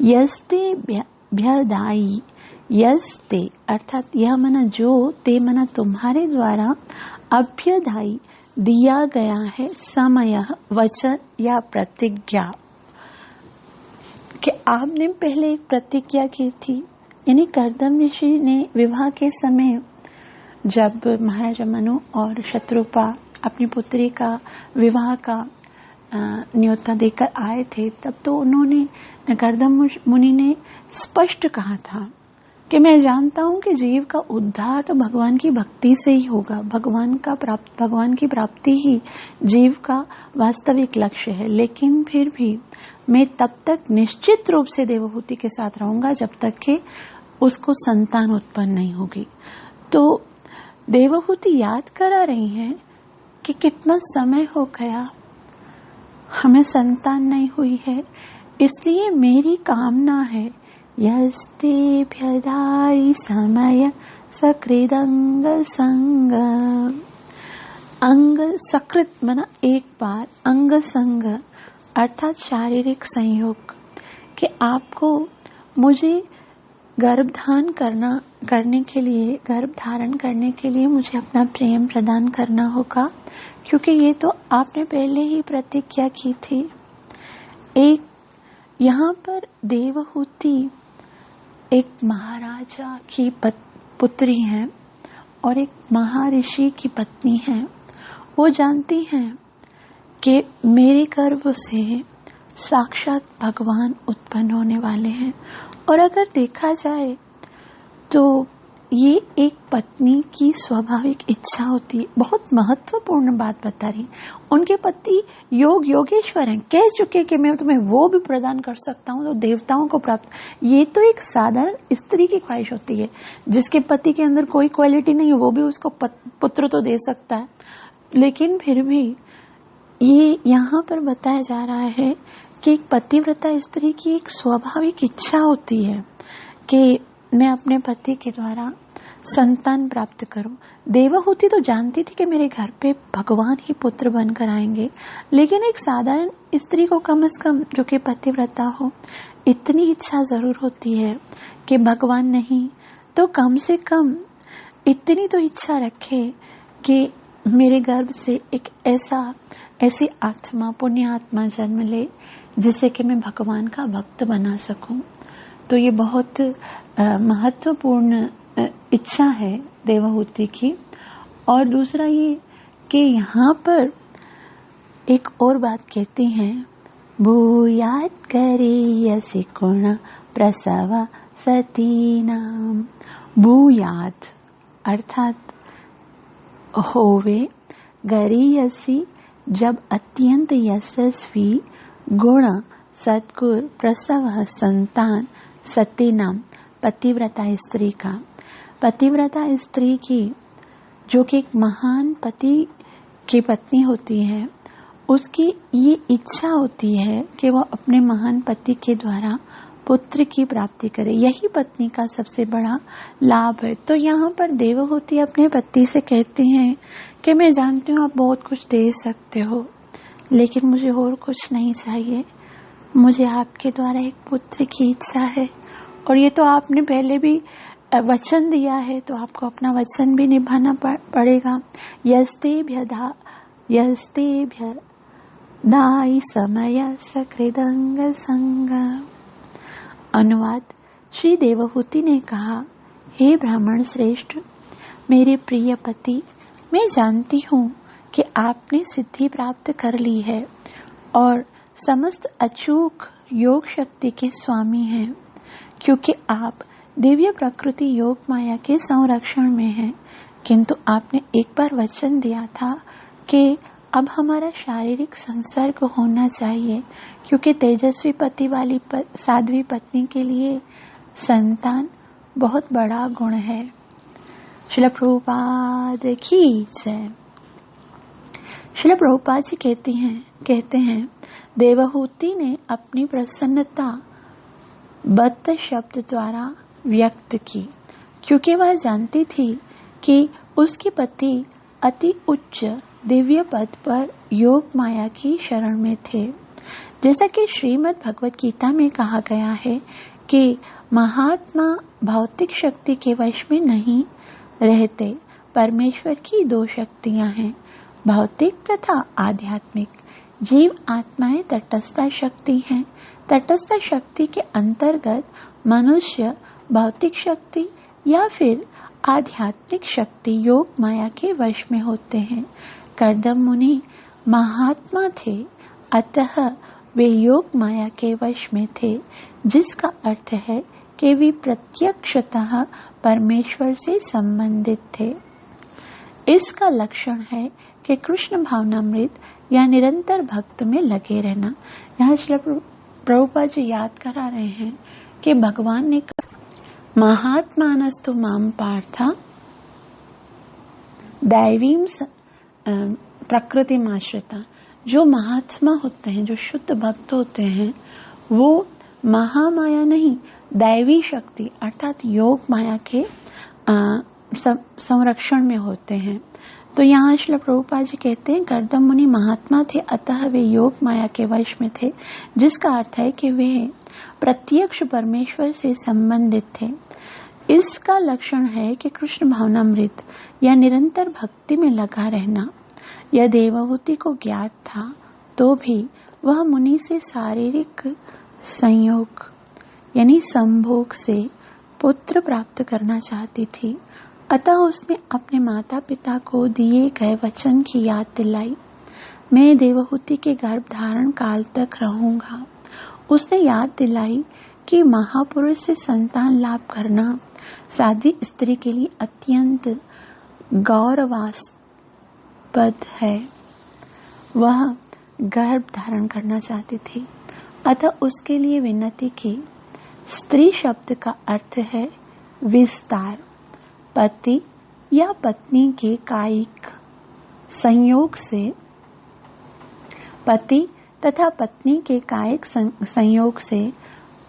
यस्ते व्यदाई, यस्ते अर्थात यह मना जो, ते मना तुम्हारे द्वारा, अभ्यदाई दिया गया है, समय वचन या प्रतिज्ञा, कि आपने पहले एक प्रतिज्ञा की थी। यानी कर्दम ऋषि ने विवाह के समय जब महाराजा मनु और शत्रुपा अपनी पुत्री का विवाह का न्योता देकर आए थे, तब तो उन्होंने, कर्दम मुनि ने स्पष्ट कहा था कि मैं जानता हूं कि जीव का उद्धार तो भगवान की भक्ति से ही होगा, भगवान की प्राप्ति ही जीव का वास्तविक लक्ष्य है। लेकिन फिर भी मैं तब तक निश्चित रूप से देवहूति के साथ रहूंगा जब तक कि उसको संतान उत्पन्न नहीं होगी। तो देवहूति याद करा रही हैं कि कितना समय हो गया हमें संतान नहीं हुई है, इसलिए मेरी कामना है, यस्ते भ्यदाई समय सकृदंग संग। अंग सकृत मना एक बार, अंग संग अर्थात शारीरिक संयोग, कि आपको मुझे गर्भधान करना करने के लिए, गर्भ धारण करने के लिए मुझे अपना प्रेम प्रदान करना होगा, क्योंकि ये तो आपने पहले ही प्रतिज्ञा की थी। एक यहाँ पर देवहूति एक महाराजा की पुत्री है और एक महर्षि की पत्नी है। वो जानती हैं कि मेरे गर्भ से साक्षात भगवान उत्पन्न होने वाले हैं। और अगर देखा जाए तो ये एक पत्नी की स्वाभाविक इच्छा होती है। बहुत महत्वपूर्ण बात बता रही। उनके पति योगेश्वर हैं, कह चुके कि मैं तुम्हें वो भी प्रदान कर सकता हूँ तो देवताओं को प्राप्त। ये तो एक साधारण स्त्री की ख्वाहिश होती है, जिसके पति के अंदर कोई क्वालिटी नहीं है वो भी उसको पुत्र तो दे सकता है। लेकिन फिर भी ये यहाँ पर बताया जा रहा है कि एक पतिव्रता स्त्री की एक स्वाभाविक इच्छा होती है कि मैं अपने पति के द्वारा संतान प्राप्त करूं। देवहूति तो जानती थी कि मेरे घर पे भगवान ही पुत्र बनकर आएंगे, लेकिन एक साधारण स्त्री को कम से कम, जो कि पतिव्रता हो, इतनी इच्छा जरूर होती है कि भगवान नहीं तो कम से कम इतनी तो इच्छा रखे कि मेरे गर्भ से एक ऐसी आत्मा, पुण्य आत्मा जन्म ले जिससे कि मैं भगवान का भक्त बना सकूं। तो ये बहुत महत्वपूर्ण इच्छा है देवहूति की। और दूसरा ये कि यहाँ पर एक और बात कहती हैं, भूयात् करीयसि गुण प्रसव सतीनाम। भूयात् अर्थात होवे, गरीयसी जब अत्यंत यशस्वी, गुण सद्गुर प्रसव संतान, सतीनाम पतिव्रता स्त्री का। पतिव्रता स्त्री की, जो कि एक महान पति की पत्नी होती है, उसकी ये इच्छा होती है कि वह अपने महान पति के द्वारा पुत्र की प्राप्ति करे। यही पत्नी का सबसे बड़ा लाभ है। तो यहाँ पर देवहूति अपने पति से कहते हैं कि मैं जानती हूँ आप बहुत कुछ दे सकते हो, लेकिन मुझे और कुछ नहीं चाहिए। मुझे आपके द्वारा एक पुत्र की इच्छा है, और ये तो आपने पहले भी वचन दिया है, तो आपको अपना वचन भी निभाना पड़ेगा। यस्तेभ्य दाई समय सकृदंग संग। अनुवाद। श्री देवहूति ने कहा, हे ब्राह्मण श्रेष्ठ, मेरे प्रिय पति, मैं जानती हूँ कि आपने सिद्धि प्राप्त कर ली है और समस्त अचूक योग शक्ति के स्वामी हैं, क्योंकि आप दिव्य प्रकृति योग माया के संरक्षण में हैं। किंतु आपने एक बार वचन दिया था कि अब हमारा शारीरिक संसर्ग होना चाहिए, क्योंकि तेजस्वी पति वाली साध्वी पत्नी के लिए संतान बहुत बड़ा गुण है। श्रील प्रभुपाद की जय। श्रील प्रभुपाद जी कहते हैं देवहूति ने अपनी प्रसन्नता बद्ध शब्द द्वारा व्यक्त की, क्योंकि वह जानती थी कि उसके पति अति उच्च दिव्य पद पर योग माया की शरण में थे। जैसा कि श्रीमद् भगवत गीता में कहा गया है कि महात्मा भौतिक शक्ति के वश में नहीं रहते। परमेश्वर की दो शक्तियां हैं, भौतिक तथा आध्यात्मिक। जीव आत्माएं तटस्थ शक्ति हैं। तटस्थ शक्ति के अंतर्गत मनुष्य भौतिक शक्ति या फिर आध्यात्मिक शक्ति योग माया के वश में होते हैं। कर्दम मुनि महात्मा थे, अतः वे योग माया के वश में थे, जिसका अर्थ है कि वे प्रत्यक्षतः परमेश्वर से संबंधित थे। इसका लक्षण है कि कृष्ण भावनामृत या निरंतर भक्त में लगे रहना। यहाँ श्री प्रभुपाद जी याद करा रहे हैं कि भगवान ने कहा, महात्मानस्तु माम पार्था दैवीम प्रकृति माश्रिता। जो महात्मा होते हैं, जो शुद्ध भक्त होते हैं, वो महामाया नहीं, दैवी शक्ति अर्थात योग माया के संरक्षण में होते हैं। तो यहाँ श्रील प्रभुपाद जी कहते हैं, कर्दम मुनि महात्मा थे, अतः वे योग माया के वश में थे, जिसका अर्थ है कि वे प्रत्यक्ष परमेश्वर से संबंधित थे। इसका लक्षण है कि कृष्ण भावनामृत या निरंतर भक्ति में लगा रहना। यह देवहूति को ज्ञात था तो भी वह मुनि से शारीरिक संयोग यानी संभोग से पुत्र प्राप्त करना चाहती थी। अतः उसने अपने माता पिता को दिए गए वचन की याद दिलाई, मैं देवहूति के गर्भ धारण काल तक रहूंगा। उसने याद दिलाई कि महापुरुष से संतान लाभ करना साध्वी स्त्री के लिए अत्यंत गौरवास्पद है। वह गर्भ धारण करना चाहती थी, अतः उसके लिए विनती की। स्त्री शब्द का अर्थ है विस्तार। पति या पत्नी के कायिक संयोग से, पति तथा पत्नी के कायिक संयोग से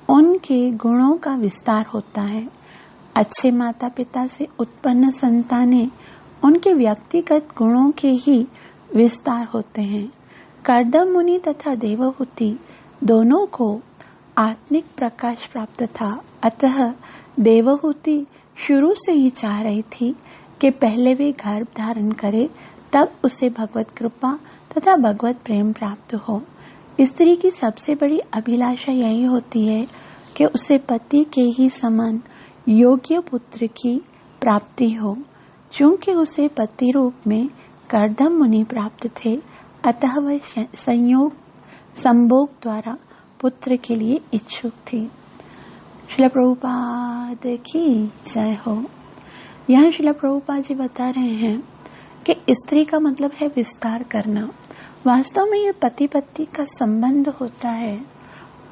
उनके गुणों का विस्तार होता है। अच्छे माता पिता से उत्पन्न संतानें उनके व्यक्तिगत गुणों के ही विस्तार होते हैं। कर्दम मुनि तथा देवहूति दोनों को आत्मिक प्रकाश प्राप्त था, अतः देवहूति शुरू से ही चाह रही थी कि पहले वे गर्भ धारण करे, तब उसे भगवत कृपा तथा भगवत प्रेम प्राप्त हो। स्त्री की सबसे बड़ी अभिलाषा यही होती है कि उसे पति के ही समान योग्य पुत्र की प्राप्ति हो। चूंकि उसे पति रूप में कर्दम मुनि प्राप्त थे, अतः वह संभोग द्वारा पुत्र के लिए इच्छुक थी। श्रील प्रभुपाद की जय हो। यहाँ श्रील प्रभुपाद जी बता रहे हैं कि स्त्री का मतलब है विस्तार करना। वास्तव में ये पति पत्नी का संबंध होता है,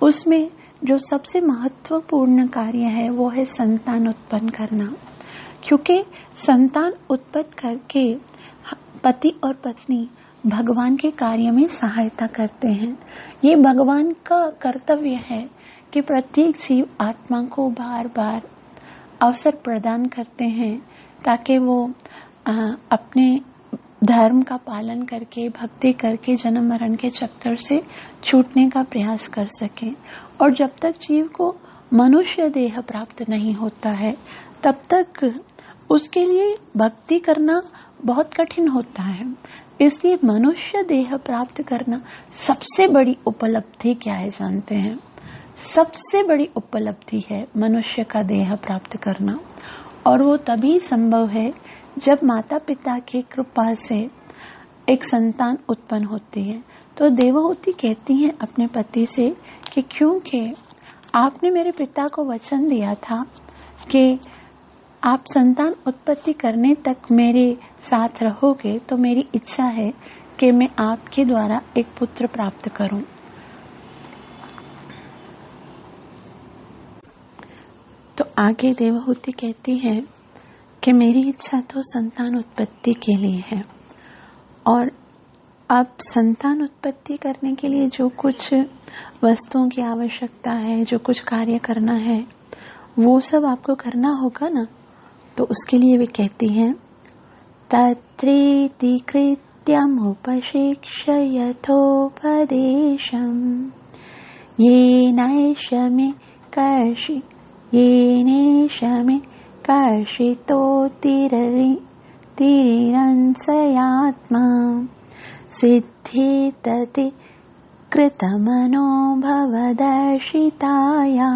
उसमें जो सबसे महत्वपूर्ण कार्य है वो है संतान उत्पन्न करना। क्योंकि संतान उत्पन्न करके पति और पत्नी भगवान के कार्य में सहायता करते हैं। ये भगवान का कर्तव्य है कि प्रत्येक जीव आत्मा को बार बार अवसर प्रदान करते हैं ताकि वो अपने धर्म का पालन करके भक्ति करके जन्म मरण के चक्कर से छूटने का प्रयास कर सकें। और जब तक जीव को मनुष्य देह प्राप्त नहीं होता है, तब तक उसके लिए भक्ति करना बहुत कठिन होता है। इसलिए मनुष्य देह प्राप्त करना सबसे बड़ी उपलब्धि क्या है जानते हैं? सबसे बड़ी उपलब्धि है मनुष्य का देह प्राप्त करना, और वो तभी संभव है जब माता पिता की कृपा से एक संतान उत्पन्न होती है। तो देवहूति कहती हैं अपने पति से कि क्योंकि आपने मेरे पिता को वचन दिया था कि आप संतान उत्पत्ति करने तक मेरे साथ रहोगे, तो मेरी इच्छा है कि मैं आपके द्वारा एक पुत्र प्राप्त करूं। तो आगे देवहूति कहती है कि मेरी इच्छा तो संतान उत्पत्ति के लिए है, और अब संतान उत्पत्ति करने के लिए जो कुछ वस्तुओं की आवश्यकता है, जो कुछ कार्य करना है, वो सब आपको करना होगा ना। तो उसके लिए वे कहती हैं तत्रेति कृत्यमुपशिक्ष्य यथोपदेशम् येनैष मे कर्षितोतिरंसयात्मा सिद्धेतति कृतमनो भवदर्शिताया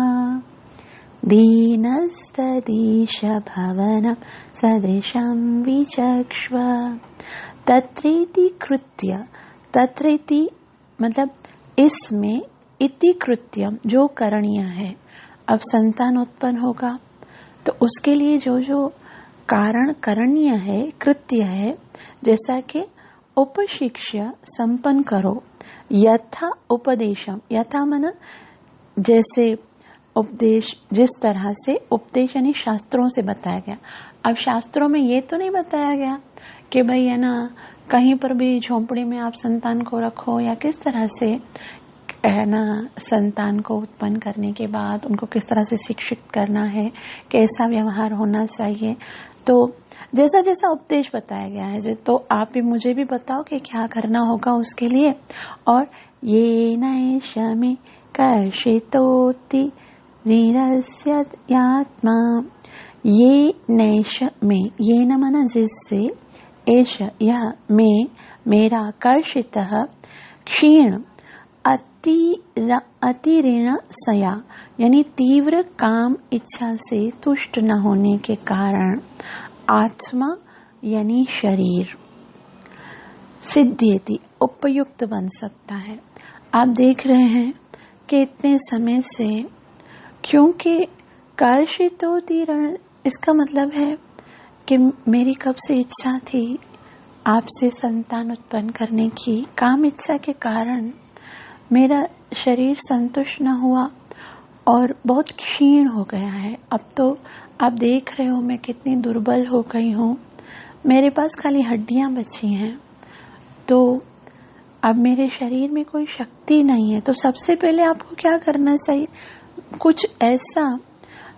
दीनस्तदीश भवनं सदृशं विचक्ष्व। तत्रेति कृत्य, तत्रेति मतलब इसमें, इति कृत्यम जो करणीय है। अब संतान उत्पन्न होगा तो उसके लिए जो जो कारण करणीय है, कृत्य है, जैसा कि उपशिक्ष्य संपन्न करो, यथा उपदेशम, यथा मन जैसे उपदेश, जिस तरह से उपदेश यानी शास्त्रों से बताया गया। अब शास्त्रों में ये तो नहीं बताया गया कि भाई है ना कहीं पर भी झोंपड़ी में आप संतान को रखो, या किस तरह से है ना संतान को उत्पन्न करने के बाद उनको किस तरह से शिक्षित करना है, कैसा व्यवहार होना चाहिए। तो जैसा जैसा उपदेश बताया गया है, तो आप भी मुझे भी बताओ कि क्या करना होगा उसके लिए। और ये नैष मे कर्षितोति निरस्यात्मा, ये नैश में, ये न माना जिससे, एष यह में मेरा कर्षितः क्षीण अतिऋण सया यानी तीव्र काम इच्छा से तुष्ट न होने के कारण आत्मा यानी शरीर सिद्ध्यति उपयुक्त बन सकता है। आप देख रहे हैं कि इतने समय से, क्योंकि कर्षितोतीर्ण इसका मतलब है कि मेरी कब से इच्छा थी आपसे संतान उत्पन्न करने की, काम इच्छा के कारण मेरा शरीर संतुष्ट न हुआ और बहुत क्षीण हो गया है। अब तो आप देख रहे हो मैं कितनी दुर्बल हो गई हूँ, मेरे पास खाली हड्डियाँ बची हैं, तो अब मेरे शरीर में कोई शक्ति नहीं है। तो सबसे पहले आपको क्या करना चाहिए, कुछ ऐसा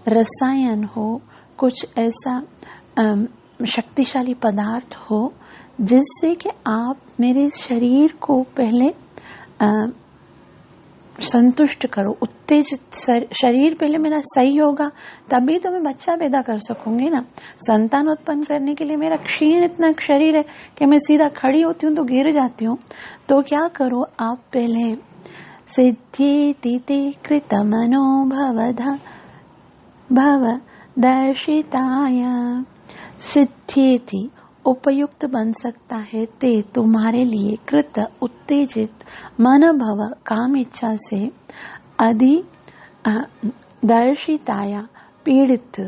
रसायन हो, कुछ ऐसा शक्तिशाली पदार्थ हो जिससे कि आप मेरे शरीर को पहले संतुष्ट करो, उत्तेजित शरीर पहले मेरा सही होगा तभी तो मैं बच्चा पैदा कर सकूंगी ना। संतान उत्पन्न करने के लिए मेरा क्षीण इतना शरीर है कि मैं सीधा खड़ी होती हूँ तो गिर जाती हूँ। तो क्या करो आप पहले सिद्धि कृत मनोभवधा भव दर्शिताय सिद्धि उपयुक्त बन सकता है ते तुम्हारे लिए कृत उत्तेजित मन भव काम इच्छा से अधि दर्शिताया पीड़ित।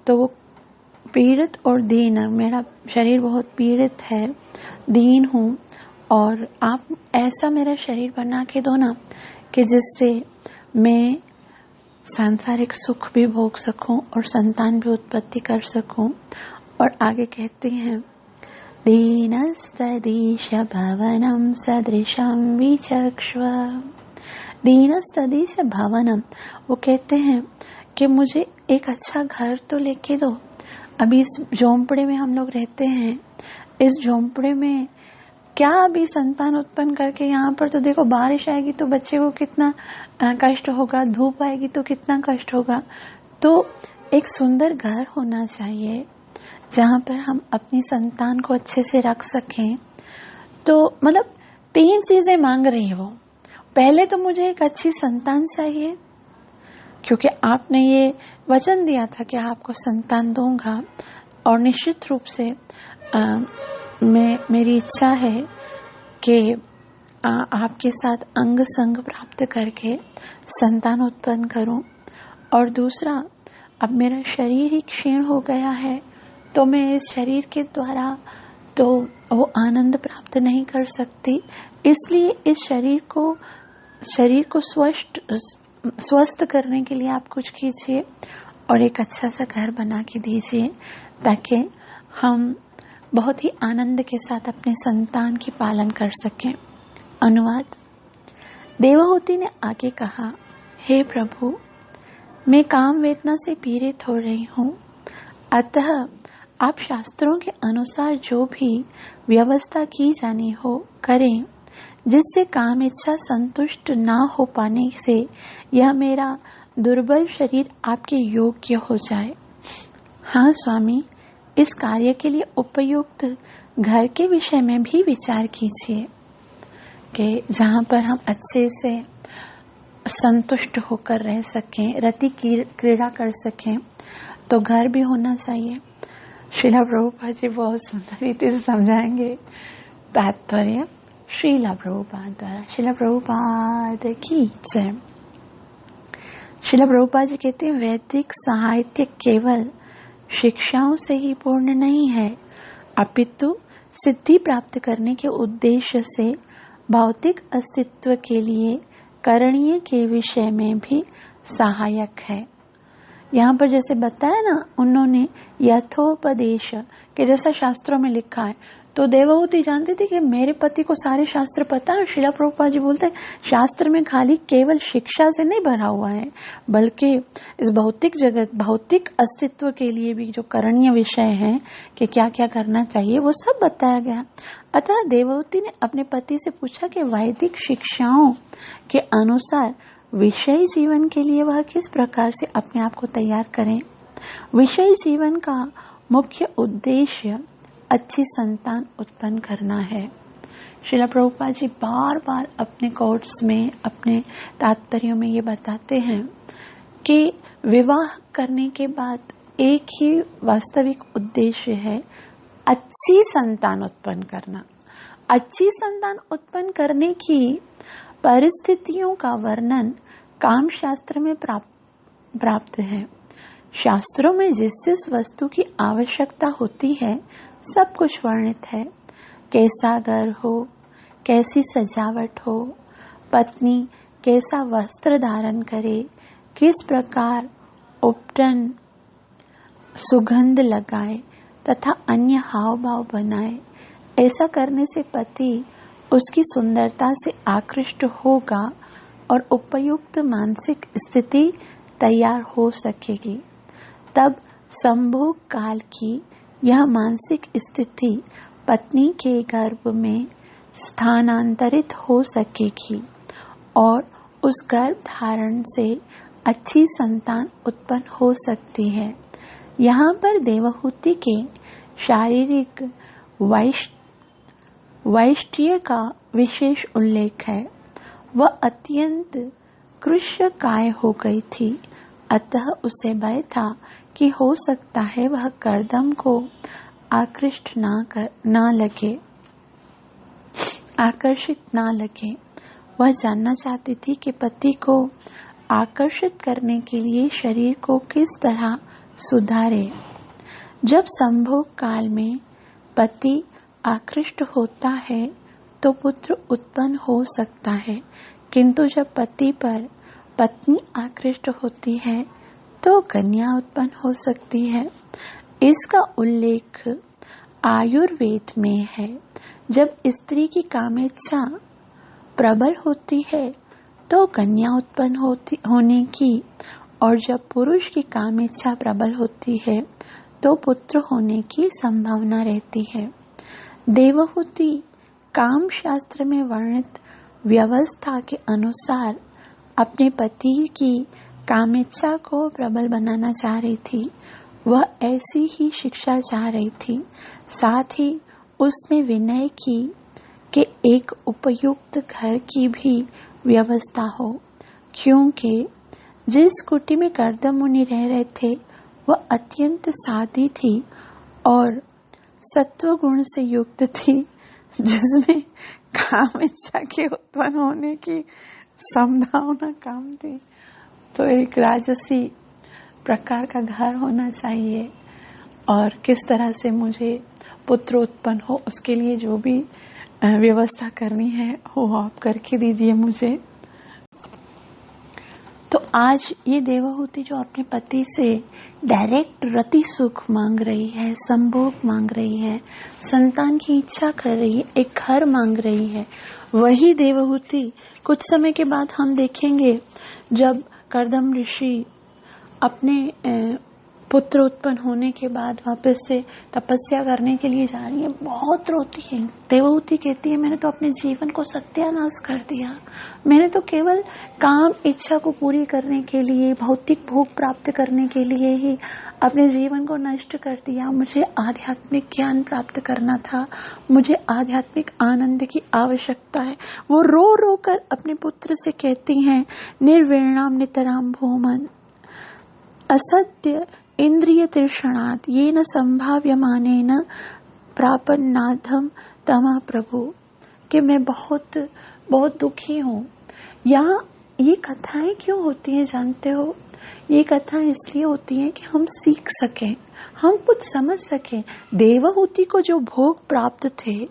तो वो पीड़ित और दीन, मेरा शरीर बहुत पीड़ित है, दीन हूँ, और आप ऐसा मेरा शरीर बना के दो ना कि जिससे मैं सांसारिक सुख भी भोग सकूं और संतान भी उत्पत्ति कर सकूं। और आगे कहते हैं दीनस्तदीश भवनम सदृशम विचक्ष्व। दीनस्तदीश भवनम, वो कहते हैं कि मुझे एक अच्छा घर तो लेके दो। अभी इस झोंपड़े में हम लोग रहते हैं, इस झोंपड़े में क्या अभी संतान उत्पन्न करके, यहाँ पर तो देखो बारिश आएगी तो बच्चे को कितना कष्ट होगा, धूप आएगी तो कितना कष्ट होगा। तो एक सुंदर घर होना चाहिए जहाँ पर हम अपनी संतान को अच्छे से रख सकें। तो मतलब 3 चीजें मांग रही हो। पहले तो मुझे एक अच्छी संतान चाहिए, क्योंकि आपने ये वचन दिया था कि आपको संतान दूंगा, और निश्चित रूप से मेरी इच्छा है कि आपके साथ अंग संग प्राप्त करके संतान उत्पन्न करूं। और दूसरा, अब मेरा शरीर ही क्षीण हो गया है, तो मैं इस शरीर के द्वारा तो वो आनंद प्राप्त नहीं कर सकती, इसलिए इस शरीर को स्वस्थ करने के लिए आप कुछ कीजिए और एक अच्छा सा घर बना के दीजिए, ताकि हम बहुत ही आनंद के साथ अपने संतान की पालन कर सकें। अनुवाद। देवहूति ने आगे कहा, हे प्रभु, मैं काम वेदना से पीड़ित हो रही हूँ, अतः आप शास्त्रों के अनुसार जो भी व्यवस्था की जानी हो करें, जिससे काम इच्छा संतुष्ट ना हो पाने से यह मेरा दुर्बल शरीर आपके योग्य हो जाए। हाँ स्वामी, इस कार्य के लिए उपयुक्त घर के विषय में भी विचार कीजिए कि जहाँ पर हम अच्छे से संतुष्ट होकर रह सकें, रति क्रीड़ा कर सकें, तो घर भी होना चाहिए। श्रीला प्रभुपाद जी बहुत सुंदर रीति से समझाएंगे तात्पर्य श्रीला प्रभुपाद द्वारा। श्रीला प्रभुपाद की जय। श्रीला प्रभुपाद जी कहते हैं, वैदिक साहित्य केवल शिक्षाओं से ही पूर्ण नहीं है, अपितु सिद्धि प्राप्त करने के उद्देश्य से भौतिक अस्तित्व के लिए करणीय के विषय में भी सहायक है। यहाँ पर जैसे बताया ना उन्होंने यथोपदेश के जैसा शास्त्रों में लिखा है, तो देवहूति जानती थी कि मेरे पति को सारे शास्त्र पता है। श्रीला प्रभुपाद जी बोलते हैं, शास्त्र में खाली केवल शिक्षा से नहीं भरा हुआ है, बल्कि इस भौतिक जगत, भौतिक अस्तित्व के लिए भी जो करणीय विषय हैं कि क्या क्या करना चाहिए, वो सब बताया गया। अतः देवहूति ने अपने पति से पूछा कि वैदिक शिक्षाओं के अनुसार विषय जीवन के लिए वह किस प्रकार से अपने आप को तैयार करें। विषय जीवन का मुख्य उद्देश्य अच्छी संतान उत्पन्न करना है। श्रील प्रभुपाद जी बार बार अपने कोट्स में, अपने तात्पर्यों में ये बताते हैं कि विवाह करने के बाद एक ही वास्तविक उद्देश्य है, अच्छी संतान उत्पन्न करना। अच्छी संतान उत्पन्न करने की परिस्थितियों का वर्णन काम शास्त्र में प्राप्त है। शास्त्रों में जिस जिस वस्तु की आवश्यकता होती है सब कुछ वर्णित है। कैसा घर हो, कैसी सजावट हो, पत्नी कैसा वस्त्र धारण करे, किस प्रकार उपटन सुगंध लगाए तथा अन्य हाव भाव बनाए। ऐसा करने से पति उसकी सुंदरता से आकृष्ट होगा और उपयुक्त मानसिक स्थिति तैयार हो सकेगी। तब संभोग काल की यह मानसिक स्थिति पत्नी के गर्भ में स्थानांतरित हो सकेगी और उस गर्भ धारण से अच्छी संतान उत्पन्न हो सकती है। यहाँ पर देवहूति के शारीरिक वैशिष्ट्य का विशेष उल्लेख है। वह अत्यंत कृशकाय हो गई थी, अतः उसे भय था कि हो सकता है वह कर्दम को आकर्षित ना लगे। वह जानना चाहती थी कि पति को आकर्षित करने के लिए शरीर को किस तरह सुधारे। जब संभोग काल में पति आकृष्ट होता है तो पुत्र उत्पन्न हो सकता है, किंतु जब पति पर पत्नी आकृष्ट होती है तो कन्या उत्पन्न हो सकती है। इसका उल्लेख आयुर्वेद में है। जब स्त्री की कामेच्छा प्रबल होती है तो कन्या उत्पन्न होने की, और जब पुरुष की कामेच्छा प्रबल होती है तो पुत्र होने की संभावना रहती है। देवहूति काम शास्त्र में वर्णित व्यवस्था के अनुसार अपने पति की कामेच्छा को प्रबल बनाना चाह रही थी। वह ऐसी ही शिक्षा चाह रही थी। साथ ही उसने विनय की कि एक उपयुक्त घर की भी व्यवस्था हो, क्योंकि जिस कुटी में कर्दम मुनि रह रहे थे वह अत्यंत सादी थी और सत्व गुण से युक्त थी, जिसमें काम इच्छा के उत्पन्न होने की संभावना कम थी। तो एक राजसी प्रकार का घर होना चाहिए, और किस तरह से मुझे पुत्र उत्पन्न हो उसके लिए जो भी व्यवस्था करनी है वो आप करके दीजिए मुझे। तो आज ये देवहूति जो अपने पति से डायरेक्ट रति सुख मांग रही है, संभोग मांग रही है, संतान की इच्छा कर रही है, एक घर मांग रही है, वही देवहूति कुछ समय के बाद हम देखेंगे जब कर्दम ऋषि अपने पुत्र उत्पन्न होने के बाद वापस से तपस्या करने के लिए जा रही है, बहुत रोती है। देवहूति कहती है मैंने तो अपने जीवन को सत्यानाश कर दिया, मैंने तो केवल काम इच्छा को पूरी करने के लिए, भौतिक भोग प्राप्त करने के लिए ही अपने जीवन को नष्ट कर दिया। मुझे आध्यात्मिक ज्ञान प्राप्त करना था, मुझे आध्यात्मिक आनंद की आवश्यकता है। वो रो रो कर अपने पुत्र से कहती हैं, निर्वीणाम नितराम भूमन असत्य इंद्रिय तृषणात् येन संभाव्यमानेन प्रापन्नाधम तमः प्रभु, कि मैं बहुत बहुत दुखी हूँ। या ये कथाएं क्यों होती हैं जानते हो? ये कथाएं इसलिए होती हैं कि हम सीख सकें, हम कुछ समझ सकें। देवहूति को जो भोग प्राप्त थे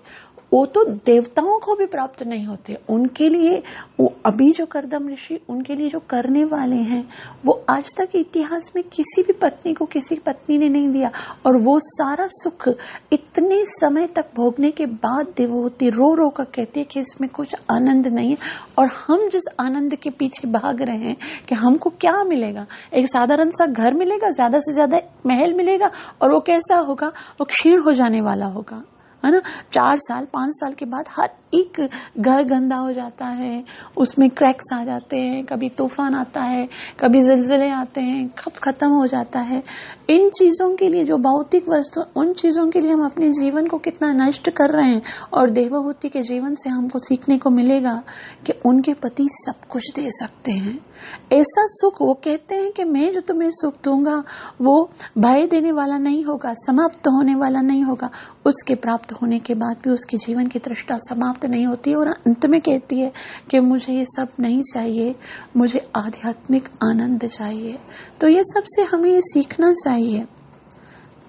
वो तो देवताओं को भी प्राप्त नहीं होते। उनके लिए वो अभी जो कर्दम ऋषि उनके लिए जो करने वाले हैं वो आज तक इतिहास में किसी भी पत्नी को किसी पत्नी ने नहीं दिया। और वो सारा सुख इतने समय तक भोगने के बाद देवहूति रो रो कर कहती है कि इसमें कुछ आनंद नहीं है। और हम जिस आनंद के पीछे भाग रहे हैं कि हमको क्या मिलेगा, एक साधारण सा घर मिलेगा, ज्यादा से ज्यादा महल मिलेगा, और वो कैसा होगा, वो क्षीण हो जाने वाला होगा। है ना। 4 साल 5 साल के बाद हर एक घर गंदा हो जाता है, उसमें क्रैक्स आ जाते हैं, कभी तूफान आता है, कभी ज़िलज़िले आते हैं, कब खत्म हो जाता है। इन चीजों के लिए, जो भौतिक वस्तु, उन चीजों के लिए हम अपने जीवन को कितना नष्ट कर रहे हैं। और देवहूति के जीवन से हमको सीखने को मिलेगा कि उनके पति सब कुछ दे सकते हैं। ऐसा सुख, वो कहते हैं कि मैं जो तुम्हें सुख दूंगा वो भय देने वाला नहीं होगा, समाप्त होने वाला नहीं होगा। उसके प्राप्त होने के बाद भी उसके जीवन की तृष्णा समाप्त नहीं होती और अंत में कहती है कि मुझे ये सब नहीं चाहिए, मुझे आध्यात्मिक आनंद चाहिए। तो ये सबसे हमें ये सीखना चाहिए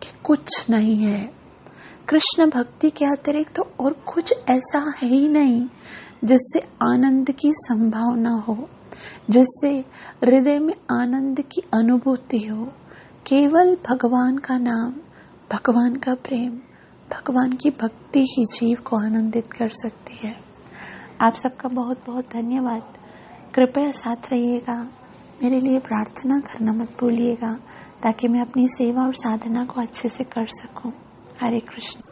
कि कुछ नहीं है, कृष्ण भक्ति के अतिरिक्त तो और कुछ ऐसा है ही नहीं जिससे आनंद की संभावना हो, जिससे हृदय में आनंद की अनुभूति हो। केवल भगवान का नाम, भगवान का प्रेम, भगवान की भक्ति ही जीव को आनंदित कर सकती है। आप सबका बहुत बहुत धन्यवाद। कृपया साथ रहिएगा, मेरे लिए प्रार्थना करना मत भूलिएगा, ताकि मैं अपनी सेवा और साधना को अच्छे से कर सकूं। हरे कृष्ण।